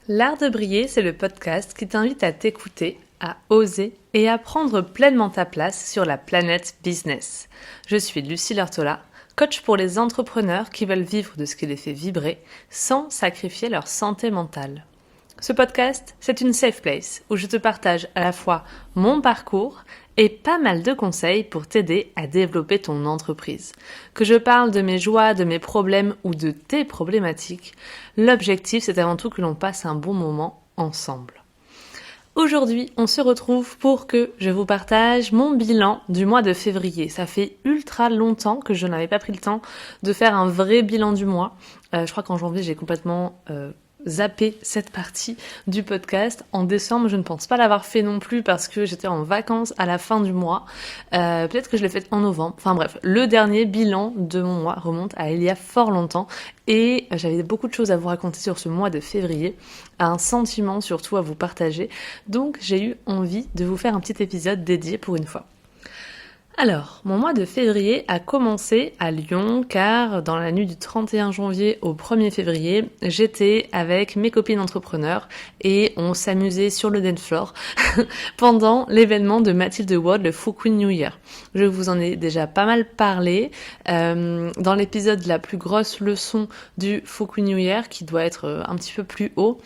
L'art de briller, c'est le podcast qui t'invite à t'écouter, à oser et à prendre pleinement ta place sur la planète business. Je suis Lucie Lertola, coach pour les entrepreneurs qui veulent vivre de ce qui les fait vibrer sans sacrifier leur santé mentale. Ce podcast, c'est une safe place où je te partage à la fois mon parcours et pas mal de conseils pour t'aider à développer ton entreprise. Que je parle de mes joies, de mes problèmes ou de tes problématiques, l'objectif c'est avant tout que l'on passe un bon moment ensemble. Aujourd'hui, on se retrouve pour que je vous partage mon bilan du mois de février. Ça fait ultra longtemps que je n'avais pas pris le temps de faire un vrai bilan du mois. Je crois qu'en janvier, j'ai complètement zappé cette partie du podcast. En décembre, je ne pense pas l'avoir fait non plus parce que j'étais en vacances à la fin du mois. Peut-être que je l'ai fait en novembre. Enfin bref, le dernier bilan de mon mois remonte à il y a fort longtemps et j'avais beaucoup de choses à vous raconter sur ce mois de février, un sentiment surtout à vous partager. Donc j'ai eu envie de vous faire un petit épisode dédié pour une fois. Alors, mon mois de février a commencé à Lyon car dans la nuit du 31 janvier au 1er février, j'étais avec mes copines entrepreneurs et on s'amusait sur le dance floor pendant l'événement de Mathilde Ward, le Fukui New Year. Je vous en ai déjà pas mal parlé dans l'épisode La plus grosse leçon du Fukui New Year qui doit être un petit peu plus haut.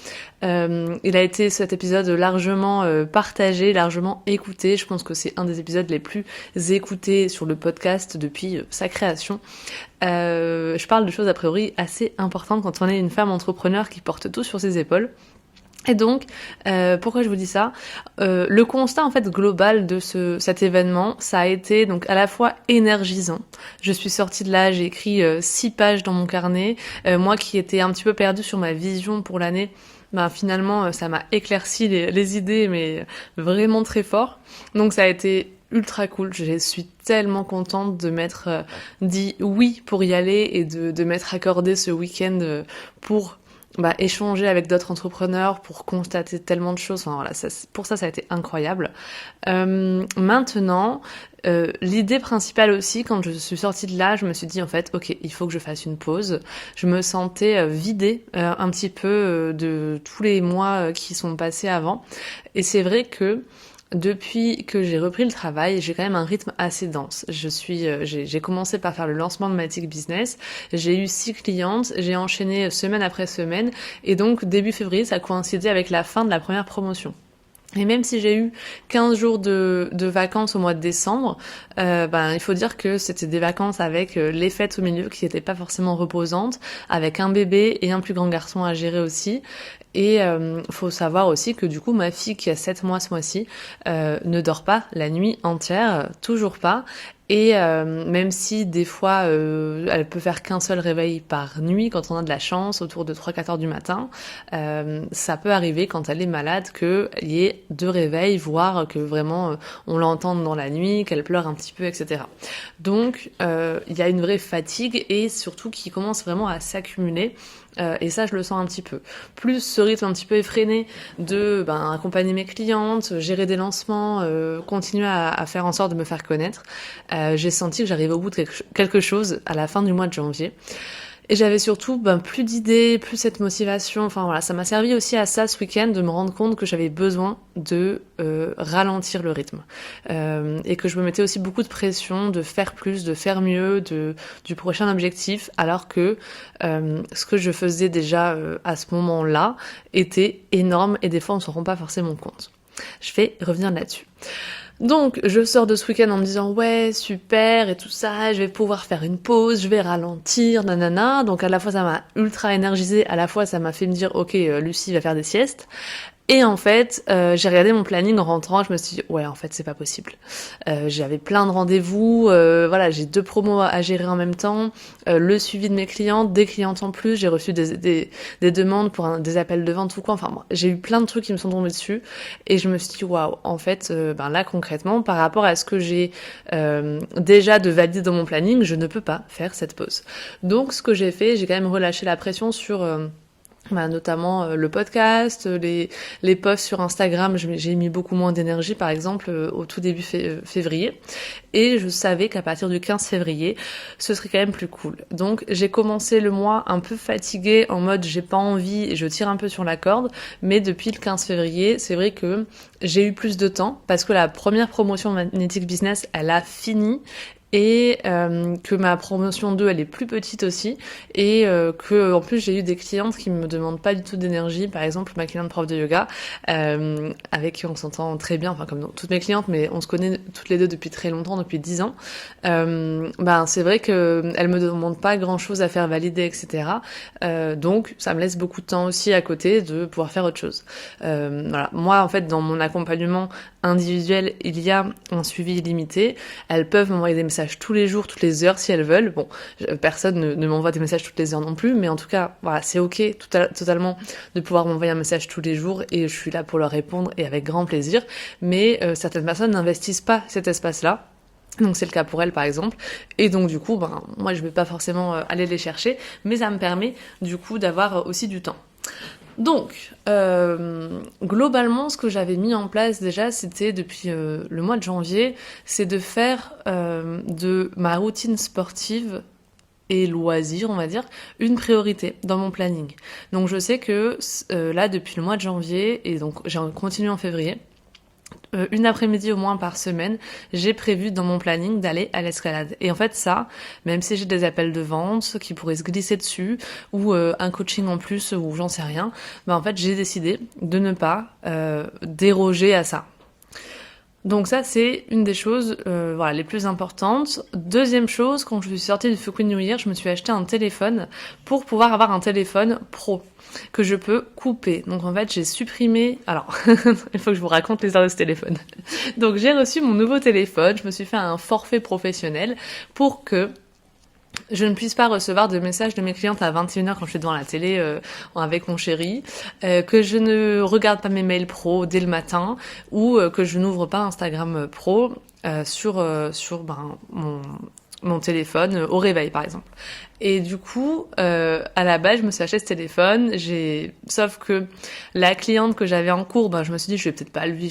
Il a été cet épisode largement partagé, largement écouté. Je pense que c'est un des épisodes les plus écoutés sur le podcast depuis sa création. Je parle de choses a priori assez importantes quand on est une femme entrepreneur qui porte tout sur ses épaules. Et donc, pourquoi je vous dis ça ? Le constat en fait global de cet événement, ça a été donc à la fois énergisant. Je suis sortie de là, j'ai écrit 6 pages dans mon carnet. Moi qui étais un petit peu perdue sur ma vision pour l'année, finalement ça m'a éclairci les idées, mais vraiment très fort. Donc ça a été ultra cool. Je suis tellement contente de m'être dit oui pour y aller et de m'être accordé ce week-end pour échanger avec d'autres entrepreneurs, pour constater tellement de choses. Enfin, voilà, pour ça a été incroyable. Maintenant, l'idée principale aussi, quand je suis sortie de là, je me suis dit en fait, ok, il faut que je fasse une pause. Je me sentais vidée un petit peu de tous les mois qui sont passés avant. Et c'est vrai que depuis que j'ai repris le travail, j'ai quand même un rythme assez dense. J'ai commencé par faire le lancement de Matic Business, j'ai eu 6 clientes, j'ai enchaîné semaine après semaine, et donc début février, ça coïncidait avec la fin de la première promotion. Et même si j'ai eu 15 jours de vacances au mois de décembre, il faut dire que c'était des vacances avec les fêtes au milieu qui n'étaient pas forcément reposantes, avec un bébé et un plus grand garçon à gérer aussi. Et faut savoir aussi que du coup ma fille qui a 7 mois ce mois-ci ne dort pas la nuit entière, toujours pas. Et même si des fois elle peut faire qu'un seul réveil par nuit quand on a de la chance, autour de 3-4 heures du matin, ça peut arriver quand elle est malade qu'il y ait 2 réveils, voire que vraiment on l'entende dans la nuit, qu'elle pleure un petit peu, etc. Donc il y a une vraie fatigue et surtout qui commence vraiment à s'accumuler. Et ça je le sens un petit peu. Plus ce rythme un petit peu effréné de accompagner mes clientes, gérer des lancements, continuer à faire en sorte de me faire connaître, j'ai senti que j'arrivais au bout de quelque chose à la fin du mois de janvier. Et j'avais surtout plus d'idées, plus cette motivation. Enfin voilà, ça m'a servi aussi à ça ce week-end de me rendre compte que j'avais besoin de ralentir le rythme et que je me mettais aussi beaucoup de pression de faire plus, de faire mieux, du prochain objectif, alors que ce que je faisais déjà à ce moment-là était énorme et des fois on s'en rend pas forcément compte. Je vais revenir là-dessus. Donc, je sors de ce week-end en me disant ouais, super et tout ça, je vais pouvoir faire une pause, je vais ralentir, nanana. Donc à la fois ça m'a ultra énergisée, à la fois ça m'a fait me dire ok, Lucie va faire des siestes. Et en fait, j'ai regardé mon planning en rentrant, je me suis dit ouais, en fait, c'est pas possible. J'avais plein de rendez-vous, voilà, j'ai 2 promos à gérer en même temps, le suivi de mes clientes, des clientes en plus, j'ai reçu des demandes pour des appels de vente ou quoi. Enfin, j'ai eu plein de trucs qui me sont tombés dessus et je me suis dit waouh, en fait, là concrètement, par rapport à ce que j'ai déjà de validé dans mon planning, je ne peux pas faire cette pause. Donc, ce que j'ai fait, j'ai quand même relâché la pression sur notamment le podcast, les posts sur Instagram, j'ai mis beaucoup moins d'énergie par exemple au tout début février, et je savais qu'à partir du 15 février ce serait quand même plus cool. Donc j'ai commencé le mois un peu fatiguée, en mode j'ai pas envie et je tire un peu sur la corde, mais depuis le 15 février c'est vrai que j'ai eu plus de temps parce que la première promotion Magnetic Business elle a fini, et que ma promotion 2 elle est plus petite aussi, et que en plus j'ai eu des clientes qui me demandent pas du tout d'énergie, par exemple ma cliente prof de yoga avec qui on s'entend très bien, enfin comme toutes mes clientes, mais on se connaît toutes les deux depuis très longtemps, depuis 10 ans, c'est vrai que elle me demande pas grand chose à faire valider, etc. Donc ça me laisse beaucoup de temps aussi à côté de pouvoir faire autre chose. Voilà, moi en fait dans mon accompagnement individuel il y a un suivi illimité, elles peuvent m'envoyer des messages tous les jours, toutes les heures si elles veulent. Bon, personne ne m'envoie des messages toutes les heures non plus, mais en tout cas, voilà, c'est ok totalement de pouvoir m'envoyer un message tous les jours et je suis là pour leur répondre et avec grand plaisir. Mais certaines personnes n'investissent pas cet espace-là. Donc c'est le cas pour elles par exemple, et donc du coup moi je vais pas forcément aller les chercher, mais ça me permet du coup d'avoir aussi du temps. Donc, globalement, ce que j'avais mis en place déjà, c'était depuis le mois de janvier, c'est de faire de ma routine sportive et loisirs, on va dire, une priorité dans mon planning. Donc je sais que là, depuis le mois de janvier, et donc j'ai continué en février, une après-midi au moins par semaine, j'ai prévu dans mon planning d'aller à l'escalade. Et en fait ça, même si j'ai des appels de vente qui pourraient se glisser dessus, ou un coaching en plus, ou j'en sais rien, en fait j'ai décidé de ne pas déroger à ça. Donc ça, c'est une des choses les plus importantes. Deuxième chose, quand je suis sortie du Fuku New Year, je me suis acheté un téléphone pour pouvoir avoir un téléphone pro que je peux couper. Donc en fait, j'ai supprimé... Alors, il faut que je vous raconte l'histoire de ce téléphone. Donc j'ai reçu mon nouveau téléphone, je me suis fait un forfait professionnel pour que je ne puisse pas recevoir de messages de mes clientes à 21h quand je suis devant la télé avec mon chéri, que je ne regarde pas mes mails pro dès le matin, ou que je n'ouvre pas Instagram pro sur mon téléphone au réveil par exemple. Et du coup, à la base, je me suis acheté ce téléphone. Sauf que la cliente que j'avais en cours, je me suis dit, je vais peut-être pas lui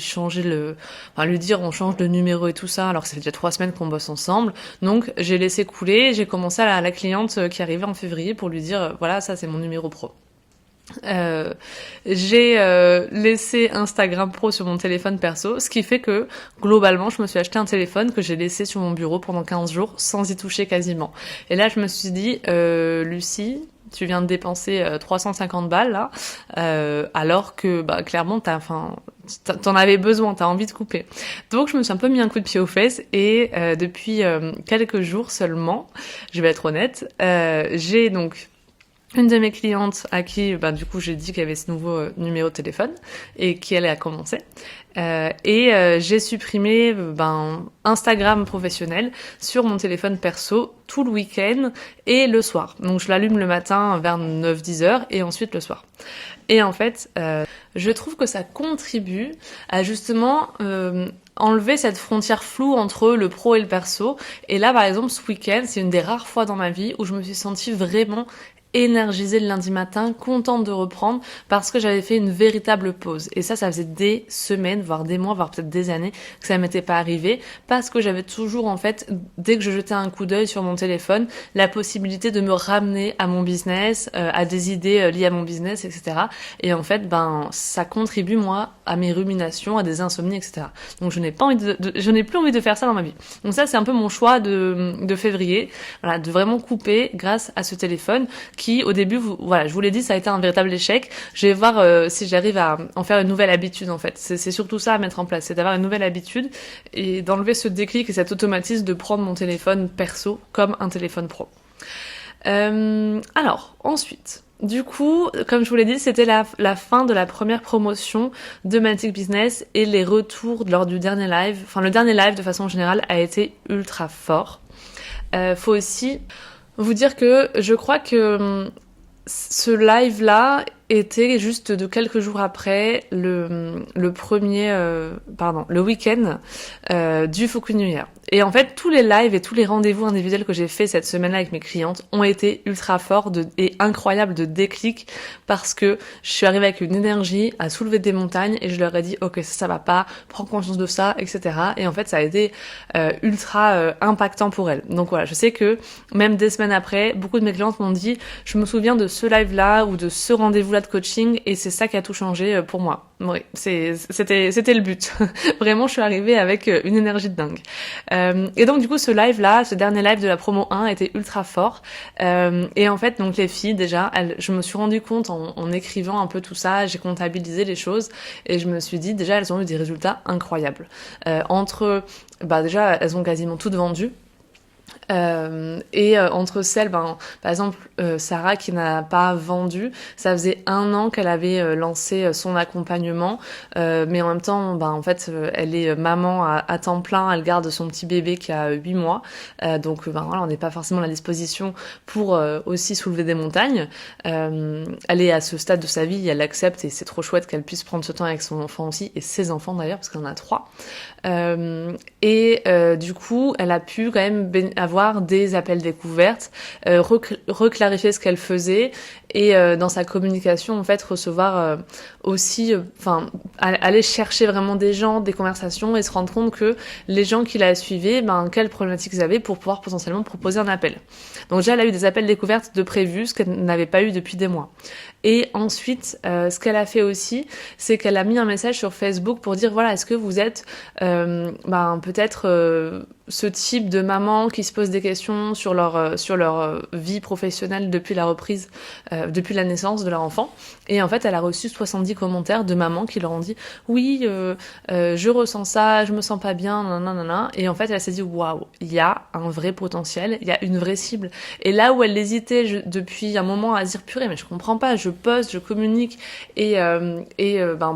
lui dire, on change de numéro et tout ça, alors que ça fait déjà 3 semaines qu'on bosse ensemble. Donc, j'ai laissé couler. J'ai commencé à la cliente qui arrivait en février pour lui dire, voilà, ça c'est mon numéro pro. J'ai laissé Instagram pro sur mon téléphone perso, ce qui fait que globalement je me suis acheté un téléphone que j'ai laissé sur mon bureau pendant 15 jours sans y toucher quasiment. Et là je me suis dit Lucie, tu viens de dépenser 350 balles là, alors que clairement t'en avais besoin, t'as envie de couper. Donc je me suis un peu mis un coup de pied aux fesses, et depuis quelques jours seulement, je vais être honnête, j'ai donc une de mes clientes à qui du coup j'ai dit qu'il y avait ce nouveau numéro de téléphone et qui allait à commencer, j'ai supprimé Instagram professionnel sur mon téléphone perso tout le week-end et le soir. Donc je l'allume le matin vers 9-10 heures et ensuite le soir. Et en fait, je trouve que ça contribue à justement enlever cette frontière floue entre le pro et le perso. Et là, par exemple, ce week-end, c'est une des rares fois dans ma vie où je me suis sentie vraiment énergisée le lundi matin, contente de reprendre, parce que j'avais fait une véritable pause. Et ça faisait des semaines, voire des mois, voire peut-être des années que ça m'était pas arrivé, parce que j'avais toujours, en fait, dès que je jetais un coup d'œil sur mon téléphone, la possibilité de me ramener à mon business, à des idées liées à mon business, etc. Et en fait, ça contribue, moi, à mes ruminations, à des insomnies, etc. Donc je n'ai plus envie de faire ça dans ma vie. Donc ça, c'est un peu mon choix de février, voilà, de vraiment couper grâce à ce téléphone qui, au début, je vous l'ai dit, ça a été un véritable échec. Je vais voir si j'arrive à en faire une nouvelle habitude, en fait. C'est surtout ça à mettre en place, c'est d'avoir une nouvelle habitude et d'enlever ce déclic et cet automatisme de prendre mon téléphone perso comme un téléphone pro. Alors, ensuite... Du coup, comme je vous l'ai dit, c'était la fin de la première promotion de Magnetic Business, et les retours lors du dernier live, le dernier live de façon générale a été ultra fort. Faut aussi vous dire que je crois que ce live-là était juste de quelques jours après le week-end du Fuku New Year. Et en fait, tous les lives et tous les rendez-vous individuels que j'ai fait cette semaine-là avec mes clientes ont été ultra forts et incroyables de déclic parce que je suis arrivée avec une énergie à soulever des montagnes et je leur ai dit ok, ça va pas, prends conscience de ça, etc. Et en fait, ça a été ultra impactant pour elles. Donc voilà, je sais que même des semaines après, beaucoup de mes clientes m'ont dit je me souviens de ce live-là ou de ce rendez-vous-là de coaching et c'est ça qui a tout changé pour moi. Oui, c'était le but. Vraiment, je suis arrivée avec une énergie de dingue. Et donc du coup, ce dernier live de la promo 1 était ultra fort. Et en fait, donc les filles, déjà, je me suis rendu compte en écrivant un peu tout ça, j'ai comptabilisé les choses et je me suis dit, déjà, elles ont eu des résultats incroyables. Déjà, elles ont quasiment toutes vendu. Entre celles, par exemple, Sarah qui n'a pas vendu, ça faisait 1 an qu'elle avait lancé son accompagnement, mais en même temps, en fait, elle est maman à temps plein, elle garde son petit bébé qui a 8 mois, donc voilà, on n'est pas forcément à la disposition pour aussi soulever des montagnes. Elle est à ce stade de sa vie, elle l'accepte et c'est trop chouette qu'elle puisse prendre ce temps avec son enfant aussi, et ses enfants d'ailleurs, parce qu'elle en a 3. Du coup, elle a pu quand même avoir des appels découvertes, reclarifier ce qu'elle faisait et dans sa communication en fait recevoir aussi, aller chercher vraiment des gens, des conversations et se rendre compte que les gens qui la suivaient, quelles problématiques ils avaient pour pouvoir potentiellement proposer un appel. Donc déjà elle a eu des appels découvertes de prévus, ce qu'elle n'avait pas eu depuis des mois. Et ensuite, ce qu'elle a fait aussi, c'est qu'elle a mis un message sur Facebook pour dire voilà, est-ce que vous êtes peut-être ce type de maman qui se pose des questions sur leur vie professionnelle depuis la reprise, depuis la naissance de leur enfant. Et en fait, elle a reçu 70 commentaires de mamans qui leur ont dit oui, je ressens ça, je me sens pas bien, nanana. Et en fait, elle s'est dit waouh, il y a un vrai potentiel, il y a une vraie cible. Et là où elle hésitait depuis un moment à se dire purée, mais je comprends pas, je poste, je communique et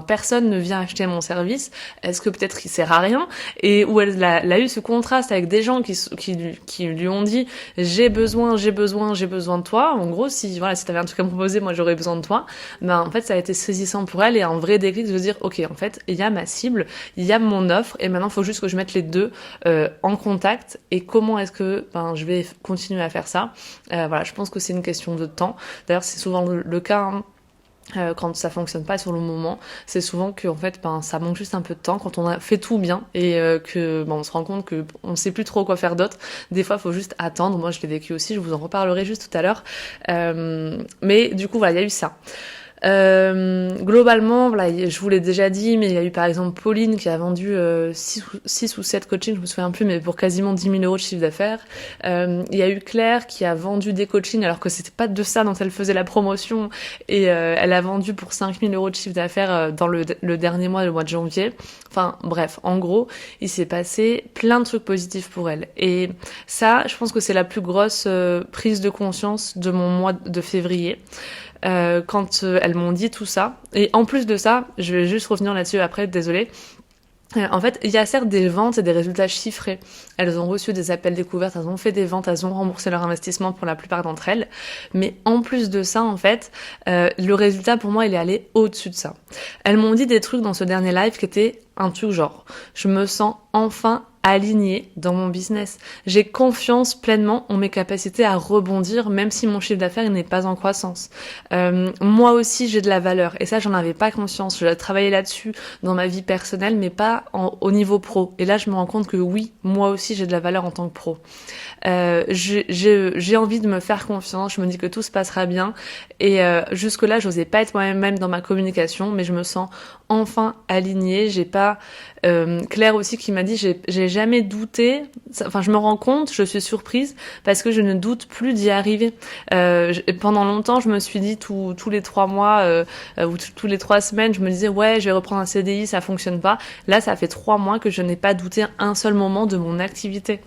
personne ne vient acheter mon service. Est-ce que peut-être il sert à rien? Et où elle a eu ce contraste avec des gens qui lui ont dit j'ai besoin de toi. En gros, si t'avais un truc à me proposer, moi j'aurais besoin de toi. En fait, ça a été saisissant pour elle et un vrai déclic de se dire ok, en fait, il y a ma cible, il y a mon offre et maintenant il faut juste que je mette les deux en contact. Et comment est-ce que je vais continuer à faire ça? Je pense que c'est une question de temps. D'ailleurs, c'est souvent le cas. Quand ça fonctionne pas sur le moment, c'est souvent que en fait ça manque juste un peu de temps quand on a fait tout bien et que on se rend compte que on sait plus trop quoi faire d'autre. Des fois, il faut juste attendre. Moi, je l'ai vécu aussi. Je vous en reparlerai juste tout à l'heure. Mais du coup, voilà, il y a eu ça. Globalement, je vous l'ai déjà dit, mais il y a eu par exemple Pauline qui a vendu 6 ou 7 coachings, je me souviens plus, mais pour quasiment 10 000 € de chiffre d'affaires. Il y a eu Claire qui a vendu des coachings alors que c'était pas de ça dont elle faisait la promotion et elle a vendu pour 5 000 € de chiffre d'affaires dans le dernier mois, le mois de janvier. Enfin bref, en gros, il s'est passé plein de trucs positifs pour elle. Et ça, je pense que c'est la plus grosse prise de conscience de mon mois de février. Quand elles m'ont dit tout ça. Et en plus de ça, je vais juste revenir là-dessus après, désolée. En fait, il y a certes des ventes et des résultats chiffrés. Elles ont reçu des appels découvertes, elles ont fait des ventes, elles ont remboursé leur investissement pour la plupart d'entre elles. Mais en plus de ça, en fait, le résultat pour moi, il est allé au-dessus de ça. Elles m'ont dit des trucs dans ce dernier live qui étaient un truc genre, je me sens enfin alignée dans mon business. J'ai confiance pleinement en mes capacités à rebondir même si mon chiffre d'affaires n'est pas en croissance. Moi aussi j'ai de la valeur et ça j'en avais pas conscience. Je travaillais là-dessus dans ma vie personnelle mais pas au niveau pro. Et là je me rends compte que oui, moi aussi j'ai de la valeur en tant que pro. J'ai envie de me faire confiance, je me dis que tout se passera bien et jusque là j'osais pas être moi-même dans ma communication mais je me sens enfin alignée. J'ai pas Claire aussi qui m'a dit j'ai jamais douté, enfin je me rends compte, je suis surprise parce que je ne doute plus d'y arriver. Pendant longtemps je me suis dit tous les 3 mois ou tous les 3 semaines je me disais ouais je vais reprendre un CDI, ça fonctionne pas. Là ça fait 3 mois que je n'ai pas douté un seul moment de mon activité.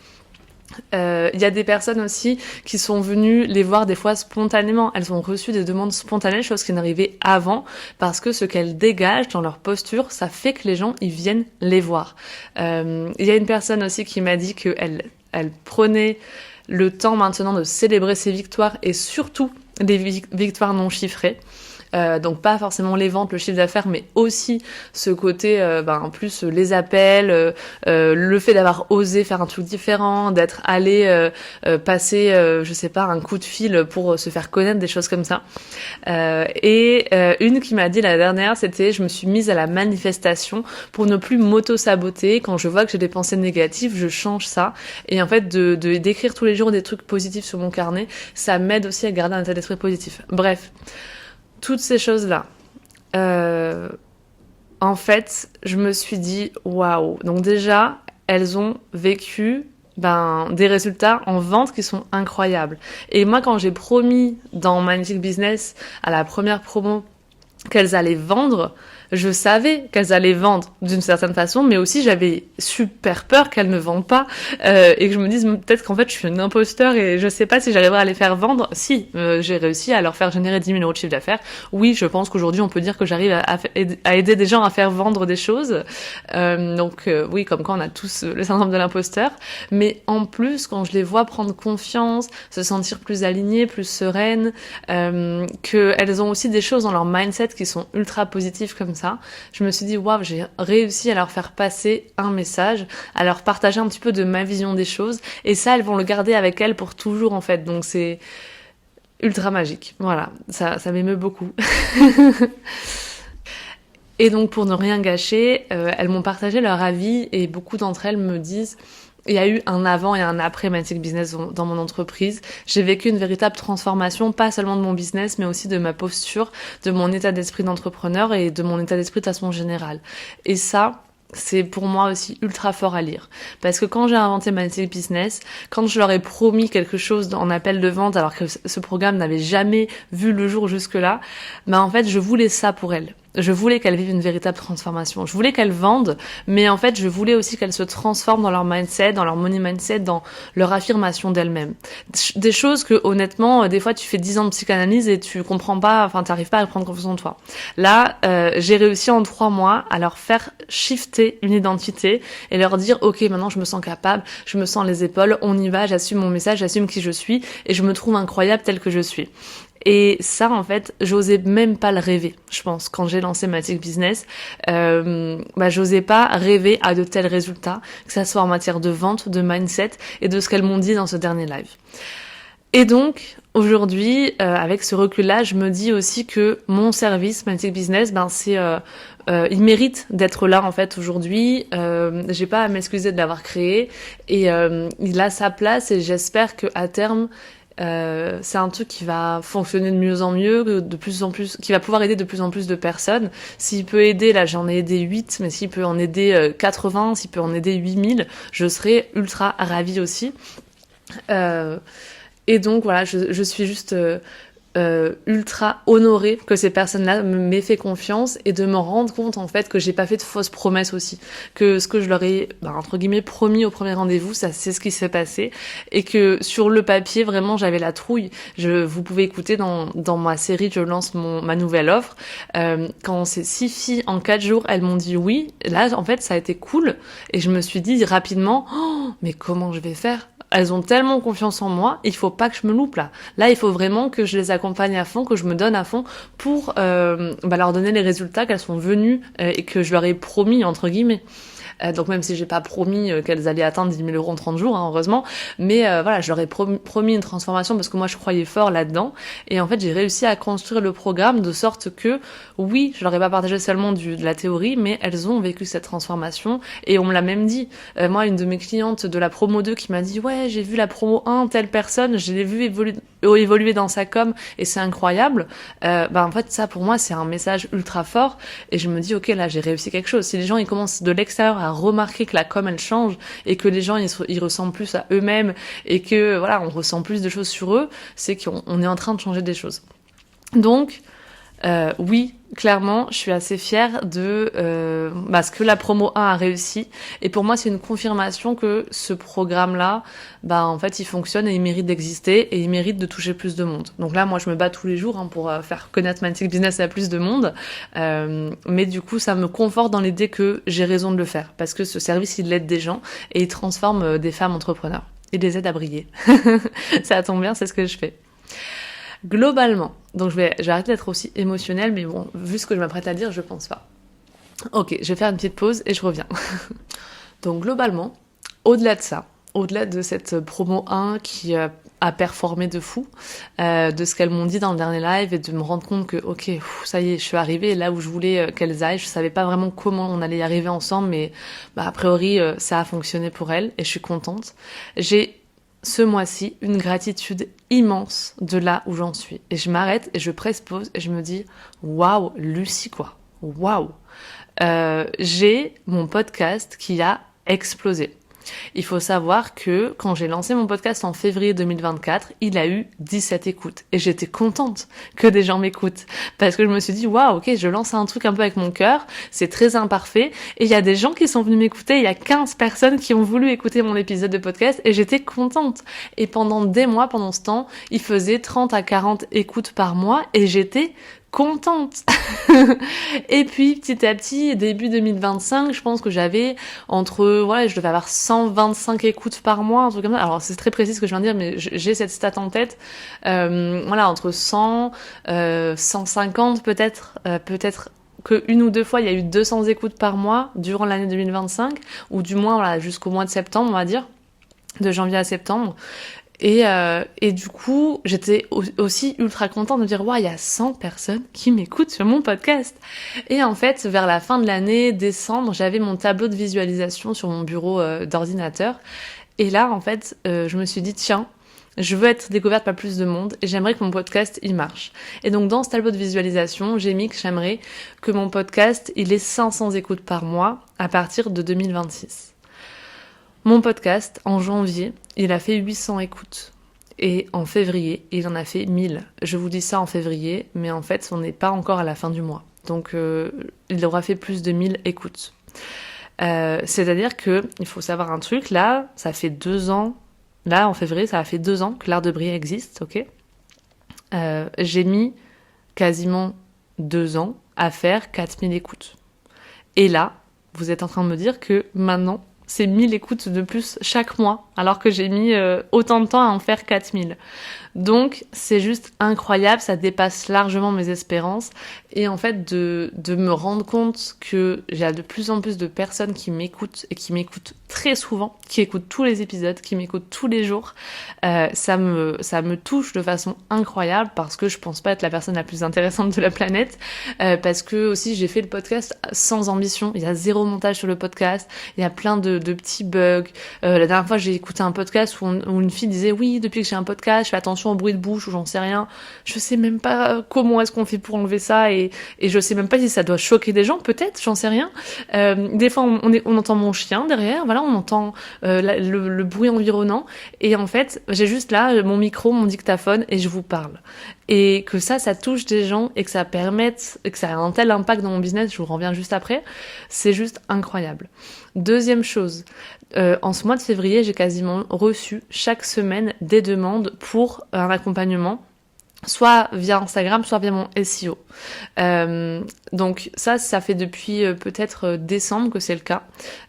Il y a des personnes aussi qui sont venues les voir des fois spontanément. Elles ont reçu des demandes spontanées, chose qui n'arrivait avant, parce que ce qu'elles dégagent dans leur posture, ça fait que les gens ils viennent les voir. Il y a une personne aussi qui m'a dit qu'elle prenait le temps maintenant de célébrer ses victoires et surtout les victoires non chiffrées. Donc pas forcément les ventes, le chiffre d'affaires, mais aussi ce côté, plus les appels, le fait d'avoir osé faire un truc différent, d'être allé passer, je sais pas, un coup de fil pour se faire connaître, des choses comme ça. Une qui m'a dit la dernière, c'était je me suis mise à la manifestation pour ne plus m'auto-saboter. Quand je vois que j'ai des pensées négatives, je change ça. Et en fait, d'écrire tous les jours des trucs positifs sur mon carnet, ça m'aide aussi à garder un état d'esprit positif. Bref, toutes ces choses-là. En fait, je me suis dit, waouh. Donc déjà, elles ont vécu des résultats en vente qui sont incroyables. Et moi, quand j'ai promis dans Magnifique Business, à la première promo, qu'elles allaient vendre, je savais qu'elles allaient vendre d'une certaine façon, mais aussi j'avais super peur qu'elles ne vendent pas et que je me dise peut-être qu'en fait je suis une imposteur et je sais pas si j'arriverai à les faire vendre. Si, j'ai réussi à leur faire générer 10 000 euros de chiffre d'affaires. Oui, je pense qu'aujourd'hui on peut dire que j'arrive à aider des gens à faire vendre des choses. Oui, comme quoi on a tous le syndrome de l'imposteur. Mais en plus, quand je les vois prendre confiance, se sentir plus alignées, plus sereines, qu'elles ont aussi des choses dans leur mindset qui sont ultra positives comme ça, je me suis dit waouh, j'ai réussi à leur faire passer un message, à leur partager un petit peu de ma vision des choses, et ça elles vont le garder avec elles pour toujours en fait, donc c'est ultra magique. Voilà, ça m'émeut beaucoup. Et donc pour ne rien gâcher, elles m'ont partagé leur avis et beaucoup d'entre elles me disent il y a eu un avant et un après Magnifique Business dans mon entreprise. J'ai vécu une véritable transformation, pas seulement de mon business, mais aussi de ma posture, de mon état d'esprit d'entrepreneur et de mon état d'esprit de façon générale. Et ça, c'est pour moi aussi ultra fort à lire. Parce que quand j'ai inventé Magnifique Business, quand je leur ai promis quelque chose en appel de vente, alors que ce programme n'avait jamais vu le jour jusque-là, en fait, je voulais ça pour elles. Je voulais qu'elles vivent une véritable transformation. Je voulais qu'elles vendent, mais en fait, je voulais aussi qu'elles se transforment dans leur mindset, dans leur money mindset, dans leur affirmation d'elles-mêmes. Des choses que, honnêtement, des fois, tu fais 10 ans de psychanalyse et tu comprends pas, t'arrives pas à prendre confiance en toi. Là, j'ai réussi en 3 mois à leur faire shifter une identité et leur dire, ok, maintenant, je me sens capable, je me sens les épaules, on y va, j'assume mon message, j'assume qui je suis et je me trouve incroyable tel que je suis. Et ça, en fait, j'osais même pas le rêver, je pense, quand j'ai lancé Magnifique Business. J'osais pas rêver à de tels résultats, que ça soit en matière de vente, de mindset et de ce qu'elles m'ont dit dans ce dernier live. Et donc, aujourd'hui, avec ce recul-là, je me dis aussi que mon service, Magnifique Business, il mérite d'être là, en fait, aujourd'hui. J'ai pas à m'excuser de l'avoir créé et il a sa place et j'espère qu'à terme, c'est un truc qui va fonctionner de mieux en mieux, de plus en plus, qui va pouvoir aider de plus en plus de personnes. S'il peut aider, là j'en ai aidé 8, mais s'il peut en aider 80, s'il peut en aider 8000, je serai ultra ravie aussi. Et donc voilà, je suis juste ultra honorée que ces personnes-là m'aient fait confiance et de me rendre compte en fait que j'ai pas fait de fausses promesses aussi, que ce que je leur ai entre guillemets promis au premier rendez-vous, ça c'est ce qui s'est passé et que sur le papier vraiment j'avais la trouille. Vous pouvez écouter dans ma série je lance ma nouvelle offre, quand ces 6 filles en 4 jours elles m'ont dit oui, là en fait ça a été cool et je me suis dit rapidement mais comment je vais faire? Elles ont tellement confiance en moi, il faut pas que je me loupe là. Là, il faut vraiment que je les accompagne à fond, que je me donne à fond pour leur donner les résultats qu'elles sont venues et que je leur ai promis, entre guillemets. Donc même si j'ai pas promis qu'elles allaient atteindre 10 000 euros en 30 jours, heureusement, mais je leur ai promis une transformation parce que moi je croyais fort là-dedans et en fait j'ai réussi à construire le programme de sorte que oui, je leur ai pas partagé seulement de la théorie, mais elles ont vécu cette transformation et on me l'a même dit. Moi, une de mes clientes de la promo 2 qui m'a dit ouais, j'ai vu la promo 1, telle personne, je l'ai vu évoluer dans sa com et c'est incroyable. En fait ça pour moi c'est un message ultra fort et je me dis ok, là j'ai réussi quelque chose. Si les gens ils commencent de l'extérieur à remarquer que la com elle change et que les gens ils ressemblent plus à eux-mêmes et que voilà on ressent plus de choses sur eux, c'est qu'on est en train de changer des choses. Donc oui, clairement, je suis assez fière de ce que la promo 1 a réussi. Et pour moi, c'est une confirmation que ce programme-là, en fait, il fonctionne et il mérite d'exister et il mérite de toucher plus de monde. Donc là, moi, je me bats tous les jours pour faire connaître Magnifique Business à plus de monde. Mais du coup, ça me conforte dans l'idée que j'ai raison de le faire. Parce que ce service, il aide des gens et il transforme des femmes entrepreneurs. Il les aide à briller. Ça tombe bien, c'est ce que je fais. Globalement, donc je vais arrêter d'être aussi émotionnelle, mais bon, vu ce que je m'apprête à dire, je pense pas. Ok, je vais faire une petite pause et je reviens. Donc globalement, au-delà de ça, au-delà de cette promo 1 qui a performé de fou, de ce qu'elles m'ont dit dans le dernier live et de me rendre compte que ok, ça y est, je suis arrivée là où je voulais qu'elles aillent. Je savais pas vraiment comment on allait y arriver ensemble, mais a priori ça a fonctionné pour elles et je suis contente. J'ai ce mois-ci une gratitude immense de là où j'en suis. Et je m'arrête et je presse pause et je me dis waouh, Lucie quoi, waouh. J'ai mon podcast qui a explosé. Il faut savoir que quand j'ai lancé mon podcast en février 2024, il a eu 17 écoutes. Et j'étais contente que des gens m'écoutent. Parce que je me suis dit, waouh, ok, je lance un truc un peu avec mon cœur, c'est très imparfait. Et il y a des gens qui sont venus m'écouter, il y a 15 personnes qui ont voulu écouter mon épisode de podcast et j'étais contente. Et pendant des mois, pendant ce temps, il faisait 30 à 40 écoutes par mois et j'étais contente. Et puis petit à petit, début 2025, je pense que j'avais je devais avoir 125 écoutes par mois, un truc comme ça. Alors c'est très précis ce que je viens de dire, mais j'ai cette stat en tête. Entre 100, 150 peut-être que une ou deux fois il y a eu 200 écoutes par mois durant l'année 2025, ou du moins jusqu'au mois de septembre, on va dire, de janvier à septembre. Et du coup, j'étais aussi ultra contente de me dire, il y a 100 personnes qui m'écoutent sur mon podcast. Et en fait, vers la fin de l'année, décembre, j'avais mon tableau de visualisation sur mon bureau d'ordinateur. Et là, en fait, je me suis dit, tiens, je veux être découverte par plus de monde et j'aimerais que mon podcast, il marche. Et donc, dans ce tableau de visualisation, j'ai mis que j'aimerais que mon podcast, il ait 500 écoutes par mois à partir de 2026. Mon podcast, en janvier, il a fait 800 écoutes. Et en février, il en a fait 1000. Je vous dis ça en février, mais en fait, on n'est pas encore à la fin du mois. Donc, il aura fait plus de 1000 écoutes. C'est-à-dire que il faut savoir un truc, là, ça fait 2 ans, là, en février, ça a fait 2 ans que l'art de briller existe, ok ? J'ai mis quasiment 2 ans à faire 4000 écoutes. Et là, vous êtes en train de me dire que maintenant, c'est 1000 écoutes de plus chaque mois, alors que j'ai mis autant de temps à en faire 4000. Donc, c'est juste incroyable, ça dépasse largement mes espérances. Et en fait, de me rendre compte que j'ai de plus en plus de personnes qui m'écoutent, et qui m'écoutent très souvent, qui écoutent tous les épisodes, qui m'écoutent tous les jours, ça me touche de façon incroyable, parce que je pense pas être la personne la plus intéressante de la planète, parce que aussi j'ai fait le podcast sans ambition, il y a 0 montage sur le podcast, il y a plein de petits bugs. La dernière fois, j'ai écouté un podcast où une fille disait, oui, depuis que j'ai un podcast, je fais attention au bruit de bouche, ou j'en sais rien. Je sais même pas comment est-ce qu'on fait pour enlever ça, et je sais même pas si ça doit choquer des gens, peut-être, j'en sais rien. Des fois, on entend mon chien derrière, voilà, on entend le bruit environnant, et en fait, j'ai juste là mon micro, mon dictaphone, et je vous parle. Et que ça touche des gens, et que ça permette, et que ça a un tel impact dans mon business, je vous reviens juste après, c'est juste incroyable. Deuxième chose, en ce mois de février, j'ai quasiment reçu chaque semaine des demandes pour un accompagnement, soit via Instagram, soit via mon SEO. Donc ça fait depuis peut-être décembre que c'est le cas.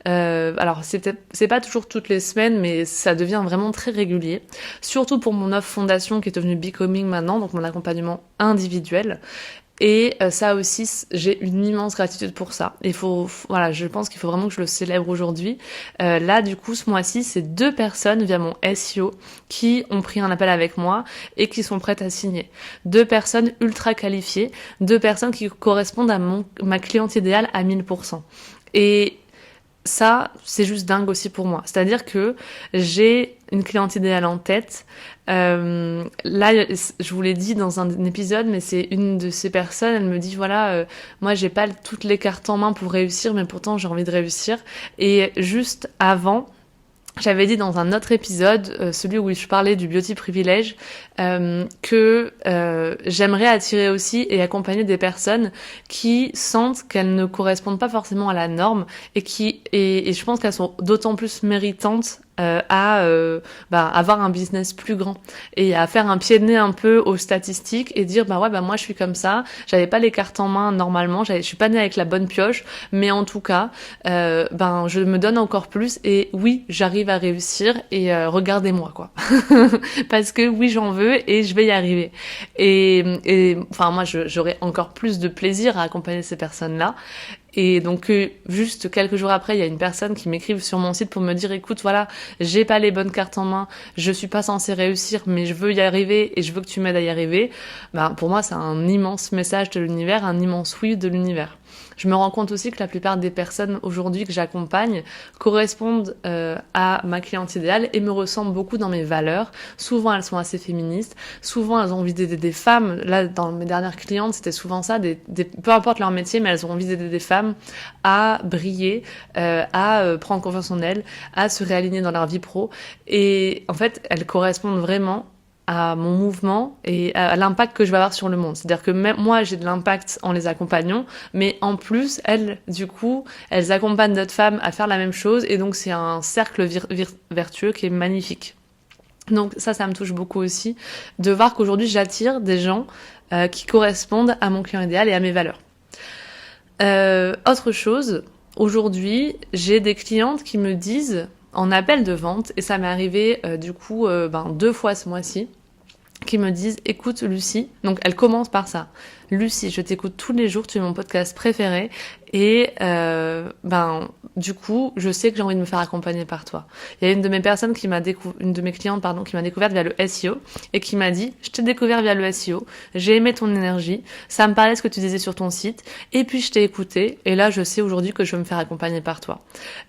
Alors c'est pas toujours toutes les semaines, mais ça devient vraiment très régulier. Surtout pour mon offre fondation qui est devenue Becoming maintenant, donc mon accompagnement individuel. Et ça aussi, j'ai une immense gratitude pour ça. Je pense qu'il faut vraiment que je le célèbre aujourd'hui. Là, du coup, ce mois-ci, c'est 2 personnes via mon SEO qui ont pris un appel avec moi et qui sont prêtes à signer. 2 personnes ultra qualifiées, 2 personnes qui correspondent à ma cliente idéale à 1000%. Et ça, c'est juste dingue aussi pour moi. C'est-à-dire que j'ai une cliente idéale en tête. Là, je vous l'ai dit dans un épisode, mais c'est une de ces personnes, elle me dit, moi, j'ai pas toutes les cartes en main pour réussir, mais pourtant, j'ai envie de réussir. Et juste avant, j'avais dit dans un autre épisode, celui où je parlais du beauty privilège, que j'aimerais attirer aussi et accompagner des personnes qui sentent qu'elles ne correspondent pas forcément à la norme et je pense qu'elles sont d'autant plus méritantes avoir un business plus grand et à faire un pied de nez un peu aux statistiques et dire moi je suis comme ça, j'avais pas les cartes en main normalement, je suis pas née avec la bonne pioche, mais en tout cas je me donne encore plus et oui j'arrive à réussir et regardez-moi quoi parce que oui j'en veux et je vais y arriver et enfin moi j'aurais encore plus de plaisir à accompagner ces personnes là. Et donc juste quelques jours après, il y a une personne qui m'écrive sur mon site pour me dire écoute voilà, j'ai pas les bonnes cartes en main, je suis pas censée réussir mais je veux y arriver et je veux que tu m'aides à y arriver. Pour moi, c'est un immense message de l'univers, un immense oui de l'univers. Je me rends compte aussi que la plupart des personnes aujourd'hui que j'accompagne correspondent à ma cliente idéale et me ressemblent beaucoup dans mes valeurs. Souvent, elles sont assez féministes. Souvent, elles ont envie d'aider des femmes. Là, dans mes dernières clientes, c'était souvent ça. Peu importe leur métier, mais elles ont envie d'aider des femmes à briller, à prendre confiance en elles, à se réaligner dans leur vie pro. Et en fait, elles correspondent vraiment à mon mouvement et à l'impact que je vais avoir sur le monde. C'est-à-dire que même moi, j'ai de l'impact en les accompagnant, mais en plus, elles, du coup, elles accompagnent d'autres femmes à faire la même chose, et donc c'est un cercle vertueux qui est magnifique. Donc ça me touche beaucoup aussi, de voir qu'aujourd'hui, j'attire des gens qui correspondent à mon client idéal et à mes valeurs. Autre chose, aujourd'hui, j'ai des clientes qui me disent en appel de vente, et ça m'est arrivé 2 fois ce mois-ci, qui me disent écoute Lucie, donc elle commence par ça, Lucie, je t'écoute tous les jours, tu es mon podcast préféré et du coup je sais que j'ai envie de me faire accompagner par toi. Il y a une de mes personnes une de mes clientes qui m'a découverte via le SEO et qui m'a dit je t'ai découvert via le SEO, j'ai aimé ton énergie, ça me parlait ce que tu disais sur ton site et puis je t'ai écouté et là je sais aujourd'hui que je veux me faire accompagner par toi.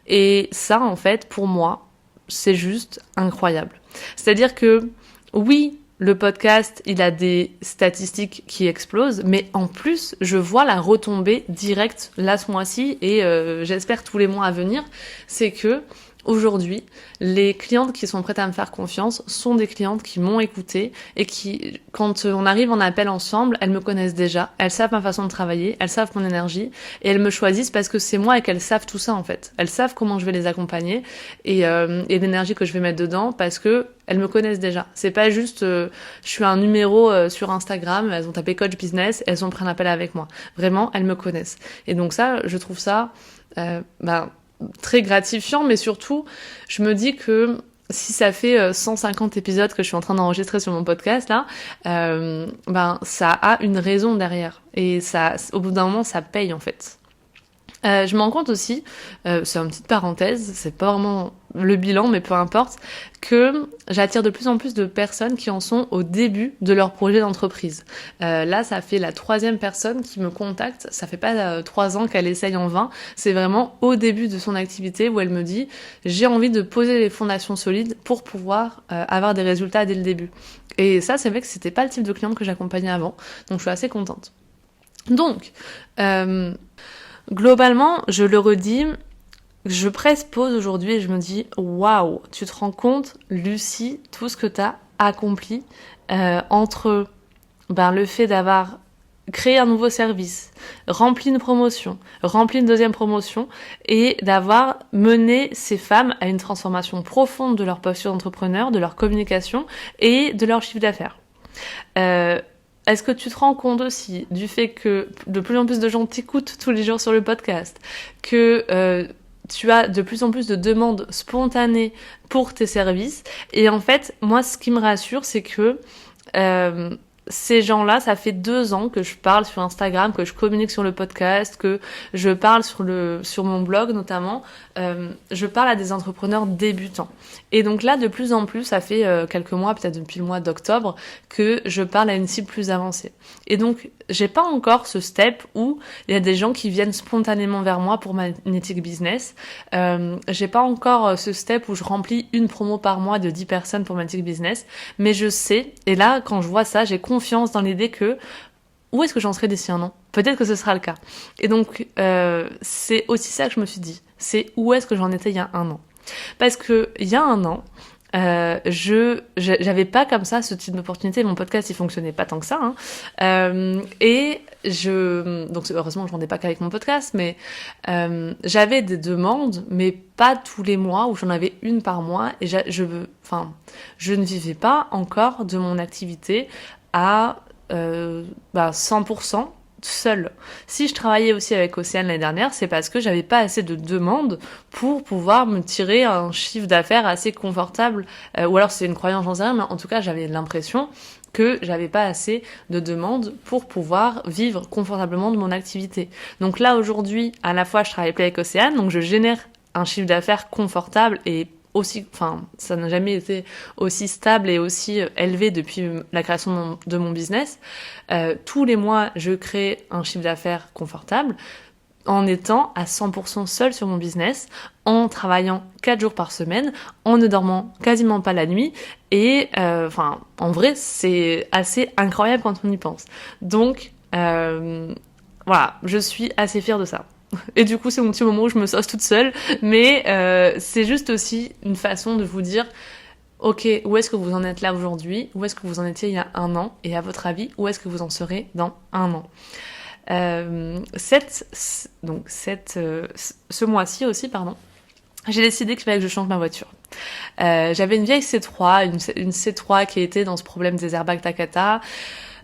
Et ça en fait pour moi c'est juste incroyable. C'est-à-dire que oui, le podcast, il a des statistiques qui explosent, mais en plus, je vois la retombée directe là ce mois-ci et j'espère tous les mois à venir, c'est que aujourd'hui, les clientes qui sont prêtes à me faire confiance sont des clientes qui m'ont écoutée et qui, quand on arrive en appel ensemble, elles me connaissent déjà, elles savent ma façon de travailler, elles savent mon énergie et elles me choisissent parce que c'est moi et qu'elles savent tout ça en fait. Elles savent comment je vais les accompagner et l'énergie que je vais mettre dedans parce que elles me connaissent déjà. C'est pas juste je suis un numéro sur Instagram, elles ont tapé coach business, elles ont pris un appel avec moi. Vraiment, elles me connaissent. Et donc ça, je trouve ça très gratifiant, mais surtout, je me dis que si ça fait 150 épisodes que je suis en train d'enregistrer sur mon podcast là, ça a une raison derrière. Et ça, au bout d'un moment, ça paye en fait. Je me rends compte aussi, c'est une petite parenthèse, c'est pas vraiment le bilan, mais peu importe, que j'attire de plus en plus de personnes qui en sont au début de leur projet d'entreprise. Là, ça fait la 3e personne qui me contacte, ça fait pas 3 ans qu'elle essaye en vain, c'est vraiment au début de son activité où elle me dit « j'ai envie de poser les fondations solides pour pouvoir avoir des résultats dès le début ». Et ça, c'est vrai que c'était pas le type de cliente que j'accompagnais avant, donc je suis assez contente. Donc, globalement, je le redis, je presse pause aujourd'hui et je me dis waouh, tu te rends compte, Lucie, tout ce que tu as accompli entre le fait d'avoir créé un nouveau service, rempli une promotion, rempli une 2e promotion et d'avoir mené ces femmes à une transformation profonde de leur posture d'entrepreneur, de leur communication et de leur chiffre d'affaires. Est-ce que tu te rends compte aussi du fait que de plus en plus de gens t'écoutent tous les jours sur le podcast, que tu as de plus en plus de demandes spontanées pour tes services, et en fait, moi, ce qui me rassure, c'est que ces gens-là, ça fait 2 ans que je parle sur Instagram, que je communique sur le podcast, que je parle sur mon blog notamment, je parle à des entrepreneurs débutants. Et donc là, de plus en plus, ça fait quelques mois, peut-être depuis le mois d'octobre, que je parle à une cible plus avancée. Et donc, j'ai pas encore ce step où il y a des gens qui viennent spontanément vers moi pour Magnetic Business. J'ai pas encore ce step où je remplis une promo par mois de 10 personnes pour Magnetic Business, mais je sais, et là, quand je vois ça, j'ai confiance dans l'idée que où est-ce que j'en serai d'ici un an ? Peut-être que ce sera le cas. Et donc, c'est aussi ça que je me suis dit. C'est où est-ce que j'en étais il y a un an ? Parce que il y a un an, j'avais pas comme ça ce type d'opportunité. Mon podcast, il fonctionnait pas tant que ça, hein. Donc heureusement, je vendais pas qu'avec mon podcast, mais j'avais des demandes, mais pas tous les mois, où j'en avais une par mois, et je ne vivais pas encore de mon activité à 100%. Seule. Si je travaillais aussi avec Océane l'année dernière, c'est parce que j'avais pas assez de demandes pour pouvoir me tirer un chiffre d'affaires assez confortable. Ou alors c'est une croyance, j'en sais rien, mais en tout cas j'avais l'impression que j'avais pas assez de demandes pour pouvoir vivre confortablement de mon activité. Donc là aujourd'hui, à la fois je travaille plus avec Océane, donc je génère un chiffre d'affaires confortable et aussi, ça n'a jamais été aussi stable et aussi élevé depuis la création de mon business. Tous les mois, je crée un chiffre d'affaires confortable en étant à 100% seule sur mon business, en travaillant 4 jours par semaine, en ne dormant quasiment pas la nuit. Et en vrai, c'est assez incroyable quand on y pense. Donc, voilà, je suis assez fière de ça. Et du coup, c'est mon petit moment où je me sauce toute seule. Mais c'est juste aussi une façon de vous dire, ok, où est-ce que vous en êtes là aujourd'hui? Où est-ce que vous en étiez il y a 1 an? Et à votre avis, où est-ce que vous en serez dans 1 an? Ce mois-ci aussi, j'ai décidé qu'il fallait que je change ma voiture. J'avais une vieille C3, une C3 qui était dans ce problème des airbags Takata.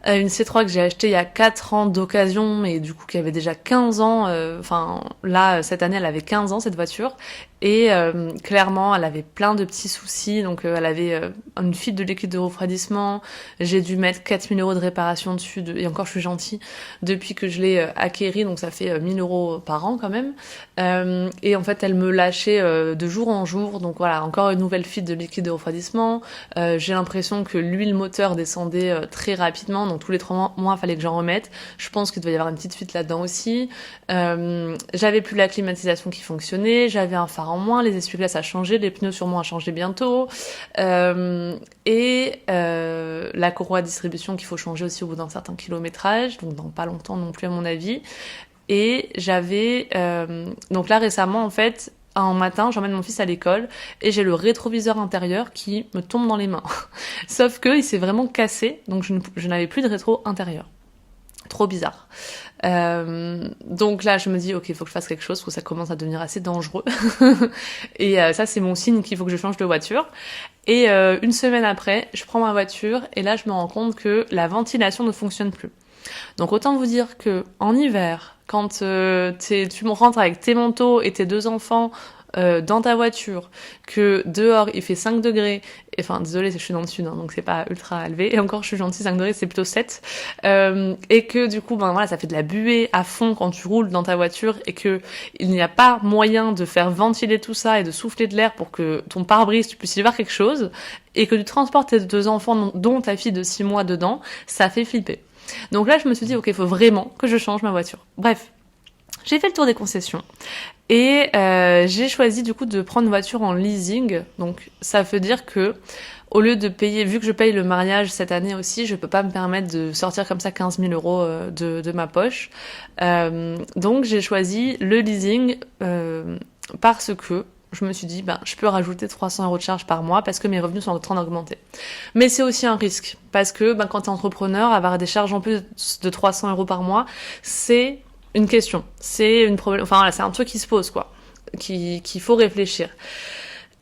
Une C3 que j'ai achetée il y a 4 ans d'occasion, mais du coup qui avait déjà 15 ans. Là, cette année, elle avait 15 ans, cette voiture. Et clairement, elle avait plein de petits soucis. Donc, elle avait une fuite de liquide de refroidissement. J'ai dû mettre 4 000 € de réparation dessus. Et encore, je suis gentille. Depuis que je l'ai acquérie, donc ça fait 1 000 € par an quand même. Et en fait, elle me lâchait de jour en jour. Donc voilà, encore une nouvelle fuite de liquide de refroidissement. J'ai l'impression que l'huile moteur descendait très rapidement. Donc tous les 3 mois, il fallait que j'en remette. Je pense qu'il devait y avoir une petite fuite là-dedans aussi. J'avais plus la climatisation qui fonctionnait. J'avais un phare en moins, les essuie-glaces a changé, les pneus sur moi a changé bientôt, la courroie de distribution qu'il faut changer aussi au bout d'un certain kilométrage, donc dans pas longtemps non plus à mon avis. Et j'avais donc là récemment en fait, un matin, j'emmène mon fils à l'école et j'ai le rétroviseur intérieur qui me tombe dans les mains. Sauf que il s'est vraiment cassé, donc je n'avais plus de rétro intérieur. Trop bizarre. Donc là, je me dis, ok, il faut que je fasse quelque chose, parce que ça commence à devenir assez dangereux. Et ça, c'est mon signe qu'il faut que je change de voiture. Et une semaine après, je prends ma voiture et là, je me rends compte que la ventilation ne fonctionne plus. Donc autant vous dire que en hiver, quand tu rentres avec tes manteaux et tes 2 enfants dans ta voiture, que dehors il fait 5 degrés, enfin désolée je suis dans le sud, hein, donc c'est pas ultra élevé, et encore je suis gentille, 5 degrés c'est plutôt 7, et que du coup ça fait de la buée à fond quand tu roules dans ta voiture, et que il n'y a pas moyen de faire ventiler tout ça et de souffler de l'air pour que ton pare-brise tu puisses y voir quelque chose, et que tu transportes tes 2 enfants dont ta fille de 6 mois dedans, ça fait flipper. Donc là je me suis dit ok, il faut vraiment que je change ma voiture. Bref, j'ai fait le tour des concessions et j'ai choisi du coup de prendre une voiture en leasing. Donc ça veut dire que au lieu de payer, vu que je paye le mariage cette année aussi, je peux pas me permettre de sortir comme ça 15 000 € de ma poche. Donc j'ai choisi le leasing parce que je me suis dit, je peux rajouter 300 € de charges par mois parce que mes revenus sont en train d'augmenter. Mais c'est aussi un risque parce que quand t'es entrepreneur, avoir des charges en plus de 300 € par mois, c'est une question. C'est une problème. Enfin voilà, c'est un truc qui se pose quoi, qu'il faut réfléchir.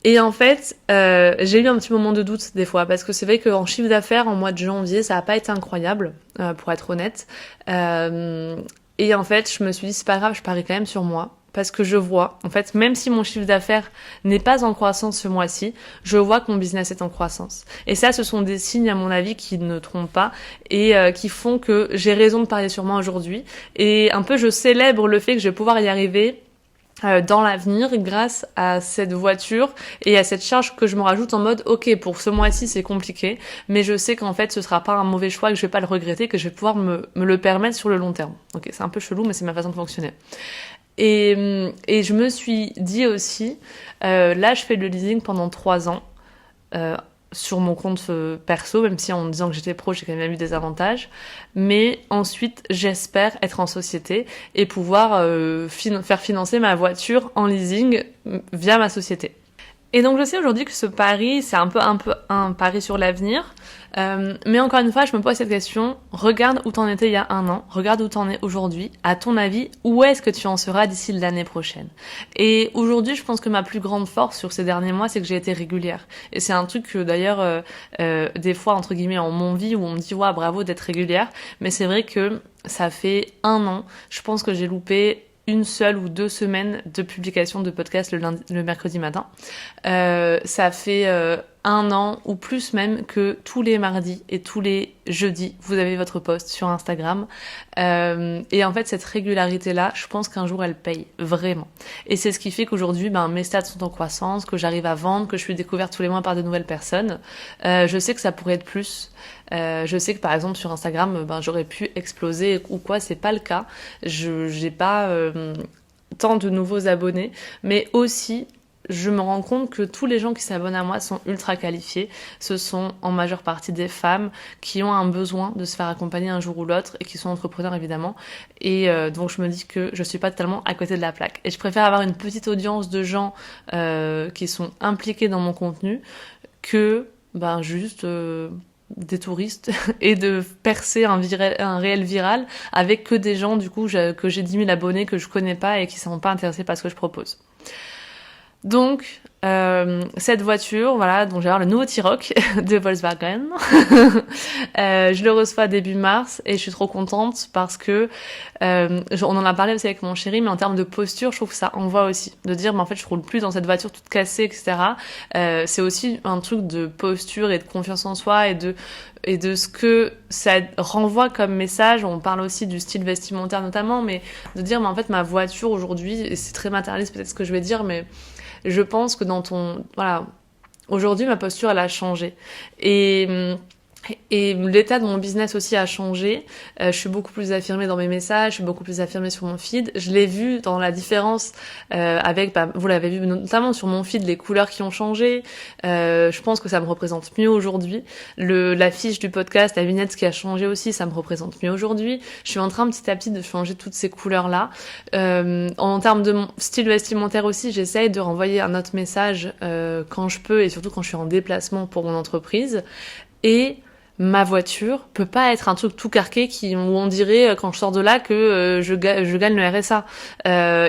Et en fait, j'ai eu un petit moment de doute des fois parce que c'est vrai qu'en chiffre d'affaires en mois de janvier, ça a pas été incroyable pour être honnête. Et en fait, je me suis dit c'est pas grave, je parie quand même sur moi. Parce que je vois, en fait, même si mon chiffre d'affaires n'est pas en croissance ce mois-ci, je vois que mon business est en croissance. Et ça, ce sont des signes, à mon avis, qui ne trompent pas et qui font que j'ai raison de parier sur moi aujourd'hui. Et un peu, je célèbre le fait que je vais pouvoir y arriver dans l'avenir grâce à cette voiture et à cette charge que je me rajoute en mode ok, pour ce mois-ci c'est compliqué, mais je sais qu'en fait ce sera pas un mauvais choix, que je vais pas le regretter, que je vais pouvoir me le permettre sur le long terme. Ok, c'est un peu chelou mais c'est ma façon de fonctionner. Et je me suis dit aussi, là je fais le leasing pendant 3 ans sur mon compte perso, même si en me disant que j'étais pro, j'ai quand même eu des avantages. Mais ensuite, j'espère être en société et pouvoir faire financer ma voiture en leasing via ma société. Et donc je sais aujourd'hui que ce pari, c'est un peu un pari sur l'avenir. Mais encore une fois, je me pose cette question. Regarde où t'en étais il y a un an. Regarde où t'en es aujourd'hui. À ton avis, où est-ce que tu en seras d'ici l'année prochaine? Et aujourd'hui, je pense que ma plus grande force sur ces derniers mois, c'est que j'ai été régulière. Et c'est un truc que d'ailleurs, des fois, entre guillemets, on m'envie où on me dit, ouais, bravo d'être régulière. Mais c'est vrai que ça fait un an. Je pense que j'ai loupé une seule ou 2 semaines de publication de podcast le mercredi matin. Ça fait un an ou plus même que tous les mardis et tous les jeudis, vous avez votre post sur Instagram. Et en fait, cette régularité-là, je pense qu'un jour, elle paye, vraiment. Et c'est ce qui fait qu'aujourd'hui, mes stats sont en croissance, que j'arrive à vendre, que je suis découverte tous les mois par de nouvelles personnes. Je sais que ça pourrait être plus. Je sais que par exemple sur Instagram, j'aurais pu exploser ou quoi, c'est pas le cas. J'ai pas tant de nouveaux abonnés, mais aussi je me rends compte que tous les gens qui s'abonnent à moi sont ultra qualifiés. Ce sont en majeure partie des femmes qui ont un besoin de se faire accompagner un jour ou l'autre et qui sont entrepreneurs évidemment. Et donc je me dis que je suis pas totalement à côté de la plaque. Et je préfère avoir une petite audience de gens qui sont impliqués dans mon contenu que juste des touristes et de percer un réel viral avec que des gens du coup que j'ai 10 000 abonnés que je connais pas et qui sont pas intéressés par ce que je propose. Donc cette voiture, voilà, donc j'ai le nouveau T-Roc de Volkswagen. Je le reçois début mars et je suis trop contente parce que on en a parlé aussi avec mon chéri, mais en termes de posture, je trouve que ça envoie aussi de dire, en fait, je roule plus dans cette voiture toute cassée, etc. C'est aussi un truc de posture et de confiance en soi et de ce que ça renvoie comme message. On parle aussi du style vestimentaire notamment, mais de dire, en fait, ma voiture aujourd'hui, et c'est très matérialiste peut-être ce que je vais dire, mais je pense que aujourd'hui ma posture elle a changé et l'état de mon business aussi a changé. Je suis beaucoup plus affirmée dans mes messages, je suis beaucoup plus affirmée sur mon feed. Je l'ai vu dans la différence avec, vous l'avez vu notamment sur mon feed, les couleurs qui ont changé. Je pense que ça me représente mieux aujourd'hui. L'affiche du podcast, la vignette qui a changé aussi, ça me représente mieux aujourd'hui. Je suis en train petit à petit de changer toutes ces couleurs-là. En termes de mon style vestimentaire aussi, j'essaye de renvoyer un autre message quand je peux et surtout quand je suis en déplacement pour mon entreprise. Et ma voiture peut pas être un truc tout carqué où on dirait quand je sors de là que je gagne le RSA.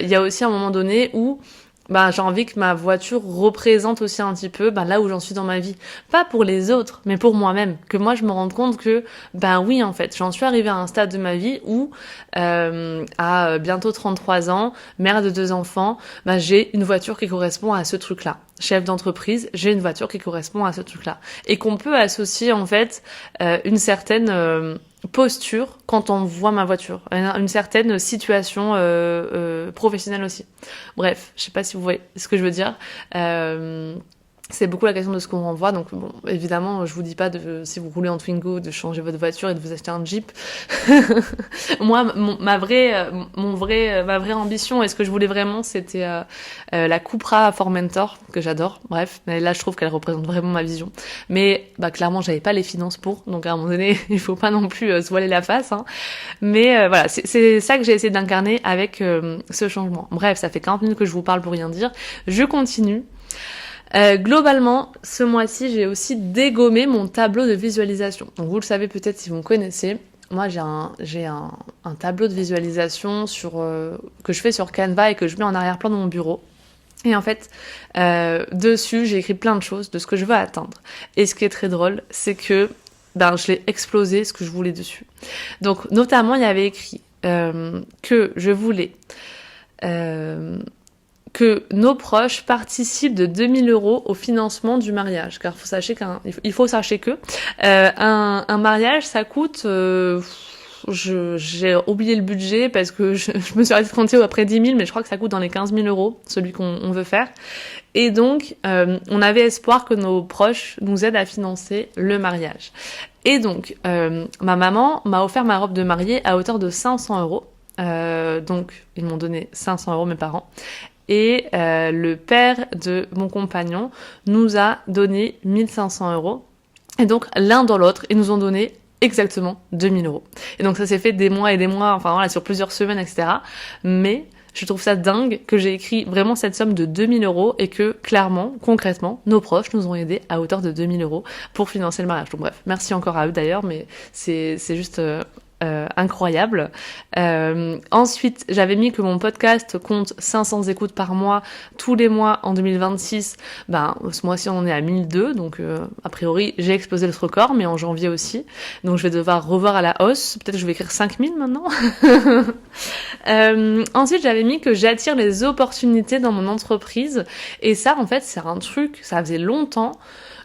Il y a aussi un moment donné où j'ai envie que ma voiture représente aussi un petit peu là où j'en suis dans ma vie. Pas pour les autres, mais pour moi-même. Que moi, je me rende compte que, oui, en fait, j'en suis arrivée à un stade de ma vie où, à bientôt 33 ans, mère de 2 enfants, j'ai une voiture qui correspond à ce truc-là. Chef d'entreprise, j'ai une voiture qui correspond à ce truc-là. Et qu'on peut associer, en fait, une certaine posture quand on voit ma voiture, une certaine situation professionnelle aussi. Bref, je sais pas si vous voyez ce que je veux dire. C'est beaucoup la question de ce qu'on renvoie, donc bon, évidemment, je vous dis pas si vous roulez en Twingo de changer votre voiture et de vous acheter un Jeep. Moi, ma vraie ambition et ce que je voulais vraiment, c'était la Cupra Formentor que j'adore. Bref, mais là, je trouve qu'elle représente vraiment ma vision. Mais clairement, j'avais pas les finances pour, donc à un moment donné, il faut pas non plus se voiler la face. Hein. Mais voilà, c'est ça que j'ai essayé d'incarner avec ce changement. Bref, ça fait 40 minutes que je vous parle pour rien dire. Je continue. Globalement, ce mois-ci, j'ai aussi dégommé mon tableau de visualisation. Donc vous le savez peut-être si vous me connaissez. Moi, j'ai un tableau de visualisation que je fais sur Canva et que je mets en arrière-plan de mon bureau. Et en fait, dessus, j'ai écrit plein de choses de ce que je veux atteindre. Et ce qui est très drôle, c'est que je l'ai explosé ce que je voulais dessus. Donc, notamment, il y avait écrit que je voulais que nos proches participent de 2 000 € au financement du mariage. Car il faut sachez que un mariage, ça coûte... j'ai oublié le budget parce que je me suis arrêtée de compter après 10 000, mais je crois que ça coûte dans les 15 000 €, celui qu'on veut faire. Et donc, on avait espoir que nos proches nous aident à financer le mariage. Et donc, ma maman m'a offert ma robe de mariée à hauteur de 500 €. Donc, ils m'ont donné 500 €, mes parents. Et le père de mon compagnon nous a donné 1 500 €. Et donc, l'un dans l'autre, ils nous ont donné exactement 2 000 €. Et donc, ça s'est fait des mois et des mois, sur plusieurs semaines, etc. Mais Je trouve ça dingue que j'ai écrit vraiment cette somme de 2 000 € et que clairement, concrètement, nos proches nous ont aidés à hauteur de 2 000 € pour financer le mariage. Donc bref, merci encore à eux d'ailleurs, mais c'est juste incroyable. Ensuite, j'avais mis que mon podcast compte 500 écoutes par mois tous les mois en 2026. Ce mois-ci on est à 1002, donc a priori j'ai explosé le record, mais en janvier aussi. Donc je vais devoir revoir à la hausse. Peut-être que je vais écrire 5000 maintenant. Ensuite, j'avais mis que j'attire les opportunités dans mon entreprise. Et ça, en fait, c'est un truc, ça faisait longtemps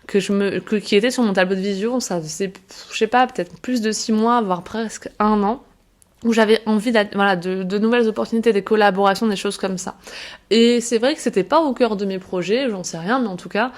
qui était sur mon tableau de vision, ça faisait, je sais pas, peut-être plus de 6 mois, voire presque 1 an, où j'avais envie de nouvelles opportunités, des collaborations, des choses comme ça. Et c'est vrai que c'était pas au cœur de mes projets, j'en sais rien, mais en tout cas,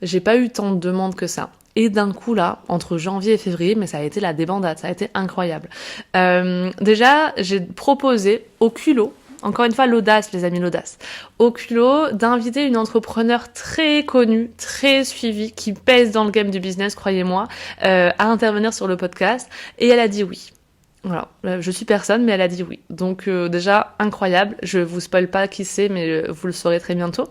j'ai pas eu tant de demandes que ça. Et d'un coup là, entre janvier et février, mais ça a été la débandade, ça a été incroyable. Déjà, j'ai proposé au culot, encore une fois, l'audace, les amis, l'audace. Au culot, d'inviter une entrepreneure très connue, très suivie, qui pèse dans le game du business, croyez-moi, à intervenir sur le podcast. Et elle a dit oui. Voilà, je suis personne, mais elle a dit oui. Donc déjà, incroyable. Je vous spoil pas qui c'est, mais vous le saurez très bientôt.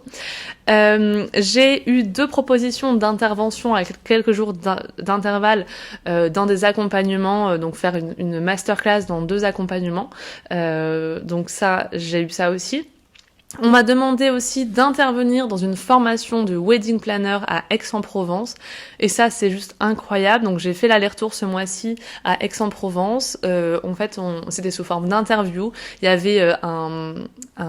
J'ai eu 2 propositions d'intervention avec quelques jours d'intervalle dans des accompagnements, donc faire une masterclass dans 2 accompagnements. Donc ça, j'ai eu ça aussi. On m'a demandé aussi d'intervenir dans une formation de wedding planner à Aix-en-Provence. Et ça, c'est juste incroyable. Donc, j'ai fait l'aller-retour ce mois-ci à Aix-en-Provence. En fait, c'était sous forme d'interview. Il y avait un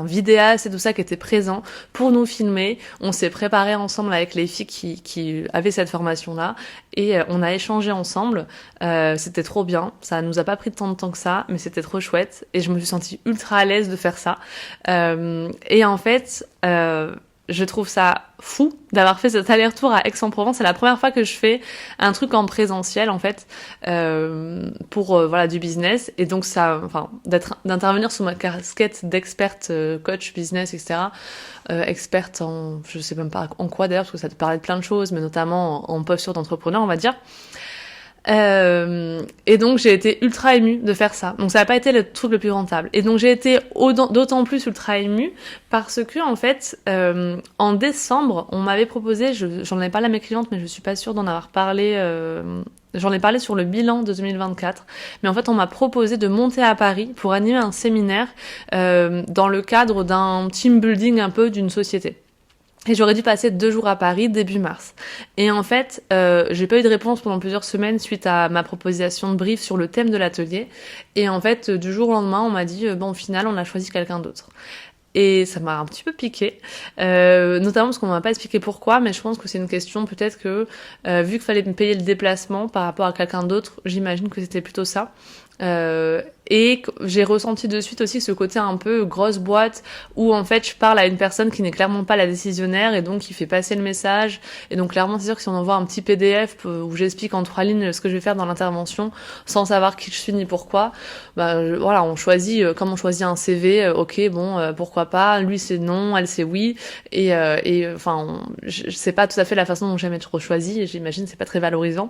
vidéaste et tout ça qui était présent pour nous filmer. On s'est préparé ensemble avec les filles qui avaient cette formation-là. Et on a échangé ensemble. C'était trop bien. Ça nous a pas pris tant de temps que ça, mais c'était trop chouette. Et je me suis sentie ultra à l'aise de faire ça. Et en fait, je trouve ça fou d'avoir fait cet aller-retour à Aix-en-Provence. C'est la première fois que je fais un truc en présentiel, en fait, pour du business. Et donc d'intervenir sous ma casquette d'experte coach business, etc. Experte en, je sais même pas en quoi d'ailleurs, parce que ça te parlait de plein de choses, mais notamment en posture d'entrepreneur, on va dire. Et donc j'ai été ultra émue de faire ça. Donc ça n'a pas été le truc le plus rentable. Et donc j'ai été d'autant plus ultra émue parce que en fait en décembre on m'avait proposé, j'en avais parlé à mes clientes mais je suis pas sûre d'en avoir parlé. J'en ai parlé sur le bilan de 2024, mais en fait on m'a proposé de monter à Paris pour animer un séminaire dans le cadre d'un team building un peu d'une société. Et j'aurais dû passer 2 jours à Paris début mars. Et en fait, j'ai pas eu de réponse pendant plusieurs semaines suite à ma proposition de brief sur le thème de l'atelier. Et en fait, du jour au lendemain, on m'a dit au final, on a choisi quelqu'un d'autre. Et ça m'a un petit peu piqué, notamment parce qu'on m'a pas expliqué pourquoi, mais je pense que c'est une question peut-être que, vu qu'il fallait me payer le déplacement par rapport à quelqu'un d'autre, j'imagine que c'était plutôt ça. Et j'ai ressenti de suite aussi ce côté un peu grosse boîte où en fait je parle à une personne qui n'est clairement pas la décisionnaire et donc qui fait passer le message. Et donc clairement c'est sûr que si on envoie un petit PDF où j'explique en 3 lignes ce que je vais faire dans l'intervention sans savoir qui je suis ni pourquoi, on choisit comme on choisit un CV. Ok, bon, pourquoi pas, lui c'est non, elle c'est oui. Et je sais pas tout à fait la façon dont j'aime être choisie et j'imagine c'est pas très valorisant.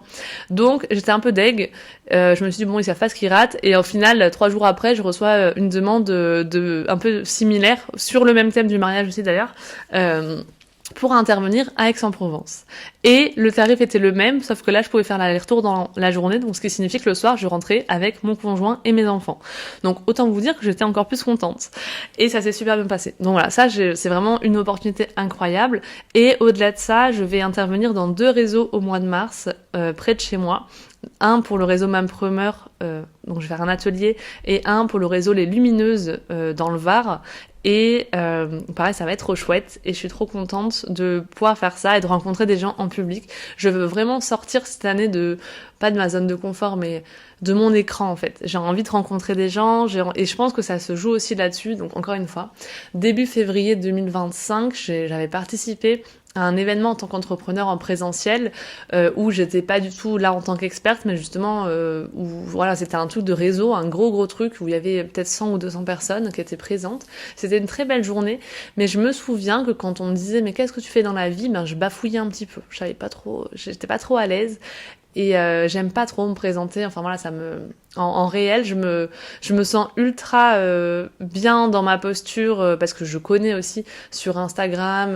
Donc j'étais un peu deg. Je me suis dit bon, ils savent pas ce qu'ils ratent. Et au final 3 jours après, je reçois une demande de un peu similaire sur le même thème du mariage aussi d'ailleurs, pour intervenir à Aix-en-Provence. Et le tarif était le même, sauf que là, je pouvais faire l'aller-retour dans la journée, donc ce qui signifie que le soir, je rentrais avec mon conjoint et mes enfants. Donc autant vous dire que j'étais encore plus contente. Et ça s'est super bien passé. Donc voilà, ça, c'est vraiment une opportunité incroyable. Et au-delà de ça, je vais intervenir dans 2 réseaux au mois de mars, près de chez moi. Un pour le réseau Mampreneur, donc je vais faire un atelier, et un pour le réseau Les Lumineuses dans le Var. Et pareil, ça va être trop chouette et je suis trop contente de pouvoir faire ça et de rencontrer des gens en public. Je veux vraiment sortir cette année pas de ma zone de confort, mais de mon écran en fait. J'ai envie de rencontrer des gens et je pense que ça se joue aussi là-dessus. Donc encore une fois, début février 2025, j'avais participé à un événement en tant qu'entrepreneur en présentiel où j'étais pas du tout là en tant qu'experte, mais justement où voilà, c'était un truc de réseau, un gros truc où il y avait peut-être 100 ou 200 personnes qui étaient présentes. C'était une très belle journée, mais je me souviens que quand on me disait mais qu'est-ce que tu fais dans la vie, je bafouillais un petit peu. J'étais pas trop à l'aise. et j'aime pas trop me présenter. Enfin voilà, en réel, je me sens ultra bien dans ma posture parce que je connais aussi sur Instagram,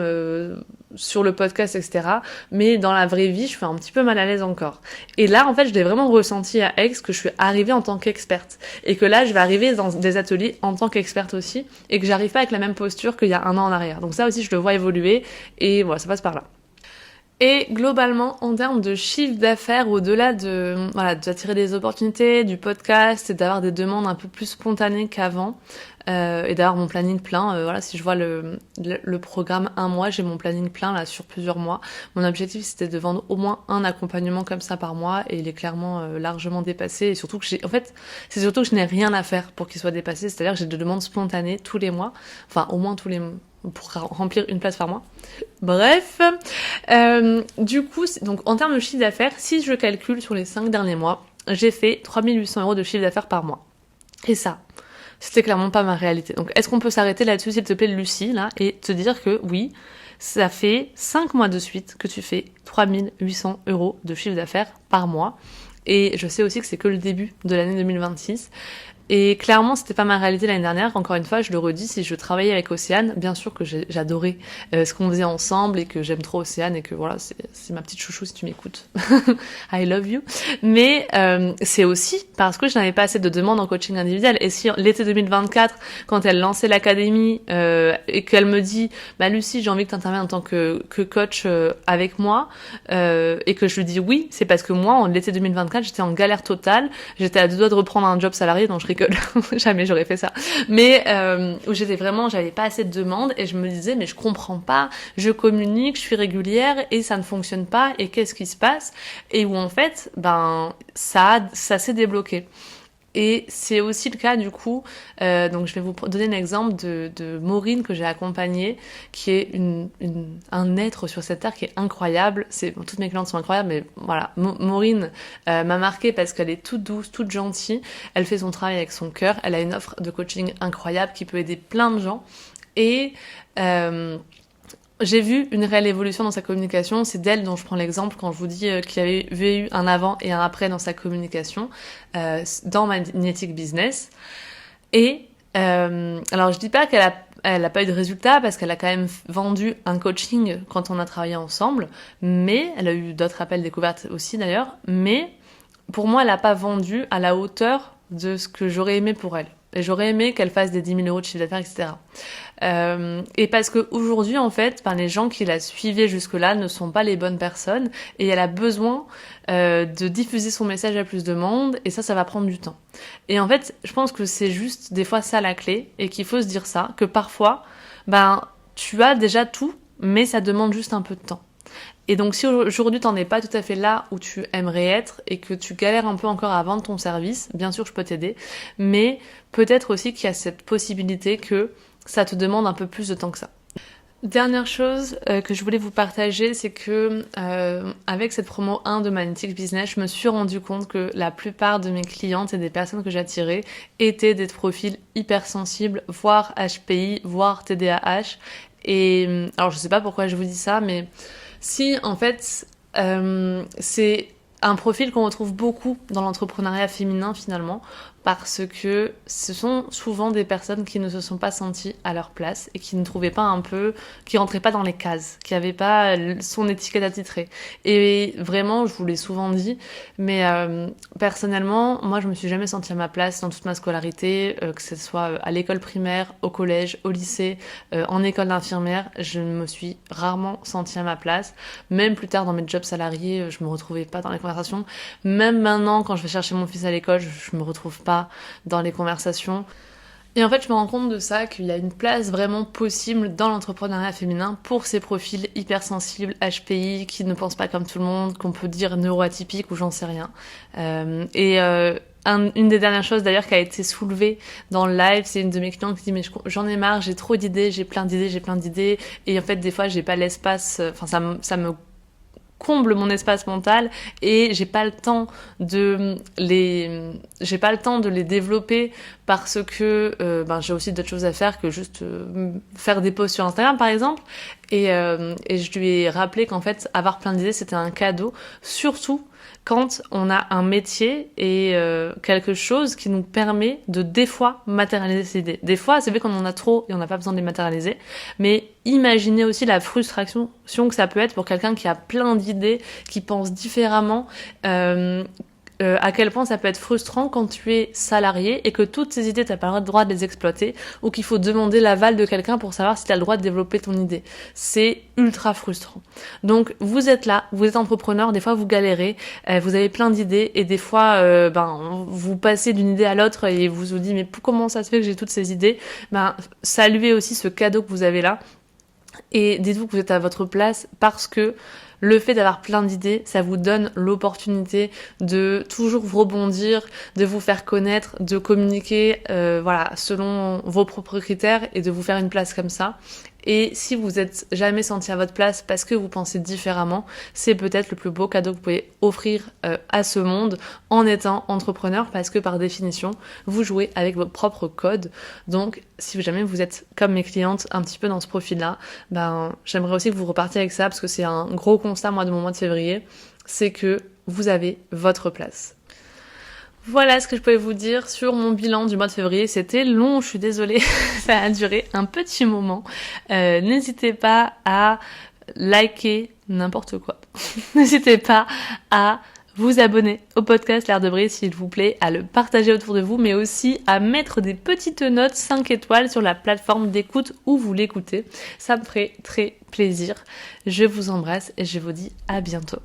sur le podcast, etc. Mais dans la vraie vie, je suis un petit peu mal à l'aise encore. Et là, en fait, je l'ai vraiment ressenti à Aix que je suis arrivée en tant qu'experte et que là, je vais arriver dans des ateliers en tant qu'experte aussi et que j'arrive pas avec la même posture qu'il y a un an en arrière. Donc ça aussi, je le vois évoluer et voilà, ça passe par là. Et globalement, en termes de chiffre d'affaires, au-delà d'attirer des opportunités, du podcast et d'avoir des demandes un peu plus spontanées qu'avant, et d'avoir mon planning plein, si je vois le programme un mois, j'ai mon planning plein là sur plusieurs mois. Mon objectif c'était de vendre au moins un accompagnement comme ça par mois et il est clairement largement dépassé. Et surtout que c'est surtout que je n'ai rien à faire pour qu'il soit dépassé, c'est-à-dire que j'ai des demandes spontanées tous les mois, enfin au moins tous les mois, pour remplir une place par mois. Bref, du coup, donc en termes de chiffre d'affaires, si je calcule sur les 5 derniers mois, j'ai fait 3800 € de chiffre d'affaires par mois. Et ça, c'était clairement pas ma réalité. Donc est-ce qu'on peut s'arrêter là-dessus, s'il te plaît, Lucie, là, et te dire que oui, ça fait 5 mois de suite que tu fais 3800 € de chiffre d'affaires par mois. Et je sais aussi que c'est que le début de l'année 2026. Et clairement, c'était pas ma réalité l'année dernière. Encore une fois, je le redis, si je travaillais avec Océane, bien sûr que j'adorais ce qu'on faisait ensemble et que j'aime trop Océane et que voilà, c'est ma petite chouchou si tu m'écoutes. I love you. Mais c'est aussi parce que je n'avais pas assez de demandes en coaching individuel. Et si l'été 2024, quand elle lançait l'académie et qu'elle me dit, bah Lucie, j'ai envie que tu interviennes en tant que coach avec moi et que je lui dis oui, c'est parce que moi, en l'été 2024, j'étais en galère totale. J'étais à deux doigts de reprendre un job salarié, donc je rigole, jamais j'aurais fait ça. Mais où j'avais pas assez de demandes et je me disais mais je comprends pas, je communique, je suis régulière et ça ne fonctionne pas et qu'est-ce qui se passe? Et où en fait, ça s'est débloqué. Et c'est aussi le cas du coup, donc je vais vous donner un exemple de Maureen que j'ai accompagnée, qui est un être sur cette terre qui est incroyable. Toutes mes clientes sont incroyables, mais voilà, Maureen m'a marquée parce qu'elle est toute douce, toute gentille, elle fait son travail avec son cœur, elle a une offre de coaching incroyable qui peut aider plein de gens. Et j'ai vu une réelle évolution dans sa communication. C'est d'elle dont je prends l'exemple quand je vous dis qu'il y avait eu un avant et un après dans sa communication dans Magnetic Business. Et alors je dis pas elle a pas eu de résultat parce qu'elle a quand même vendu un coaching quand on a travaillé ensemble, mais elle a eu d'autres appels découvertes aussi d'ailleurs. Mais pour moi, elle a pas vendu à la hauteur de ce que j'aurais aimé pour elle. Et j'aurais aimé qu'elle fasse des 10 000 € de chiffre d'affaires, etc. Et parce qu'aujourd'hui, en fait, les gens qui la suivaient jusque-là ne sont pas les bonnes personnes et elle a besoin de diffuser son message à plus de monde et ça va prendre du temps. Et en fait, je pense que c'est juste des fois ça la clé et qu'il faut se dire ça, que parfois, tu as déjà tout, mais ça demande juste un peu de temps. Et donc si aujourd'hui t'en es pas tout à fait là où tu aimerais être et que tu galères un peu encore à vendre ton service, bien sûr je peux t'aider, mais peut-être aussi qu'il y a cette possibilité que ça te demande un peu plus de temps que ça. Dernière chose que je voulais vous partager, c'est que avec cette promo 1 de Magnetic Business, je me suis rendu compte que la plupart de mes clientes et des personnes que j'attirais étaient des profils hypersensibles, voire HPI, voire TDAH. Et alors je sais pas pourquoi je vous dis ça, mais si en fait c'est un profil qu'on retrouve beaucoup dans l'entrepreneuriat féminin finalement, parce que ce sont souvent des personnes qui ne se sont pas senties à leur place et qui ne trouvaient pas qui rentraient pas dans les cases, qui n'avaient pas son étiquette attitrée. Et vraiment, je vous l'ai souvent dit, mais personnellement, moi je me suis jamais sentie à ma place dans toute ma scolarité, que ce soit à l'école primaire, au collège, au lycée, en école d'infirmière, je me suis rarement sentie à ma place. Même plus tard dans mes jobs salariés, je me retrouvais pas dans les conversations. Même maintenant, quand je vais chercher mon fils à l'école, je me retrouve pas dans les conversations. Et en fait, je me rends compte de ça, qu'il y a une place vraiment possible dans l'entrepreneuriat féminin pour ces profils hypersensibles, HPI, qui ne pensent pas comme tout le monde, qu'on peut dire neuroatypiques ou j'en sais rien. Une des dernières choses d'ailleurs qui a été soulevée dans le live, c'est une de mes clientes qui dit mais j'en ai marre, j'ai trop d'idées, j'ai plein d'idées, et en fait des fois j'ai pas l'espace, ça me comble mon espace mental et j'ai pas le temps de les développer parce que j'ai aussi d'autres choses à faire que juste faire des posts sur Instagram par exemple et je lui ai rappelé qu'en fait avoir plein d'idées c'était un cadeau, surtout quand on a un métier et quelque chose qui nous permet de des fois matérialiser ces idées. Des fois, c'est vrai qu'on en a trop et on n'a pas besoin de les matérialiser, mais imaginez aussi la frustration que ça peut être pour quelqu'un qui a plein d'idées, qui pense différemment, à quel point ça peut être frustrant quand tu es salarié et que toutes ces idées, t'as pas le droit de les exploiter ou qu'il faut demander l'aval de quelqu'un pour savoir si t'as le droit de développer ton idée. C'est ultra frustrant. Donc, vous êtes là, vous êtes entrepreneur, des fois vous galérez, vous avez plein d'idées et des fois, vous passez d'une idée à l'autre et vous vous dites mais comment ça se fait que j'ai toutes ces idées? Saluez aussi ce cadeau que vous avez là et dites-vous que vous êtes à votre place parce que le fait d'avoir plein d'idées, ça vous donne l'opportunité de toujours rebondir, de vous faire connaître, de communiquer selon vos propres critères et de vous faire une place comme ça. Et si vous êtes jamais senti à votre place parce que vous pensez différemment, c'est peut-être le plus beau cadeau que vous pouvez offrir à ce monde en étant entrepreneur parce que par définition, vous jouez avec vos propres codes. Donc, si jamais vous êtes comme mes clientes un petit peu dans ce profil-là, j'aimerais aussi que vous repartiez avec ça parce que c'est un gros constat, moi, de mon mois de février, c'est que vous avez votre place. Voilà ce que je pouvais vous dire sur mon bilan du mois de février. C'était long, je suis désolée, ça a duré un petit moment. N'hésitez pas à liker n'importe quoi. N'hésitez pas à vous abonner au podcast L'Art de Briller s'il vous plaît, à le partager autour de vous, mais aussi à mettre des petites notes 5 étoiles sur la plateforme d'écoute où vous l'écoutez. Ça me ferait très plaisir. Je vous embrasse et je vous dis à bientôt.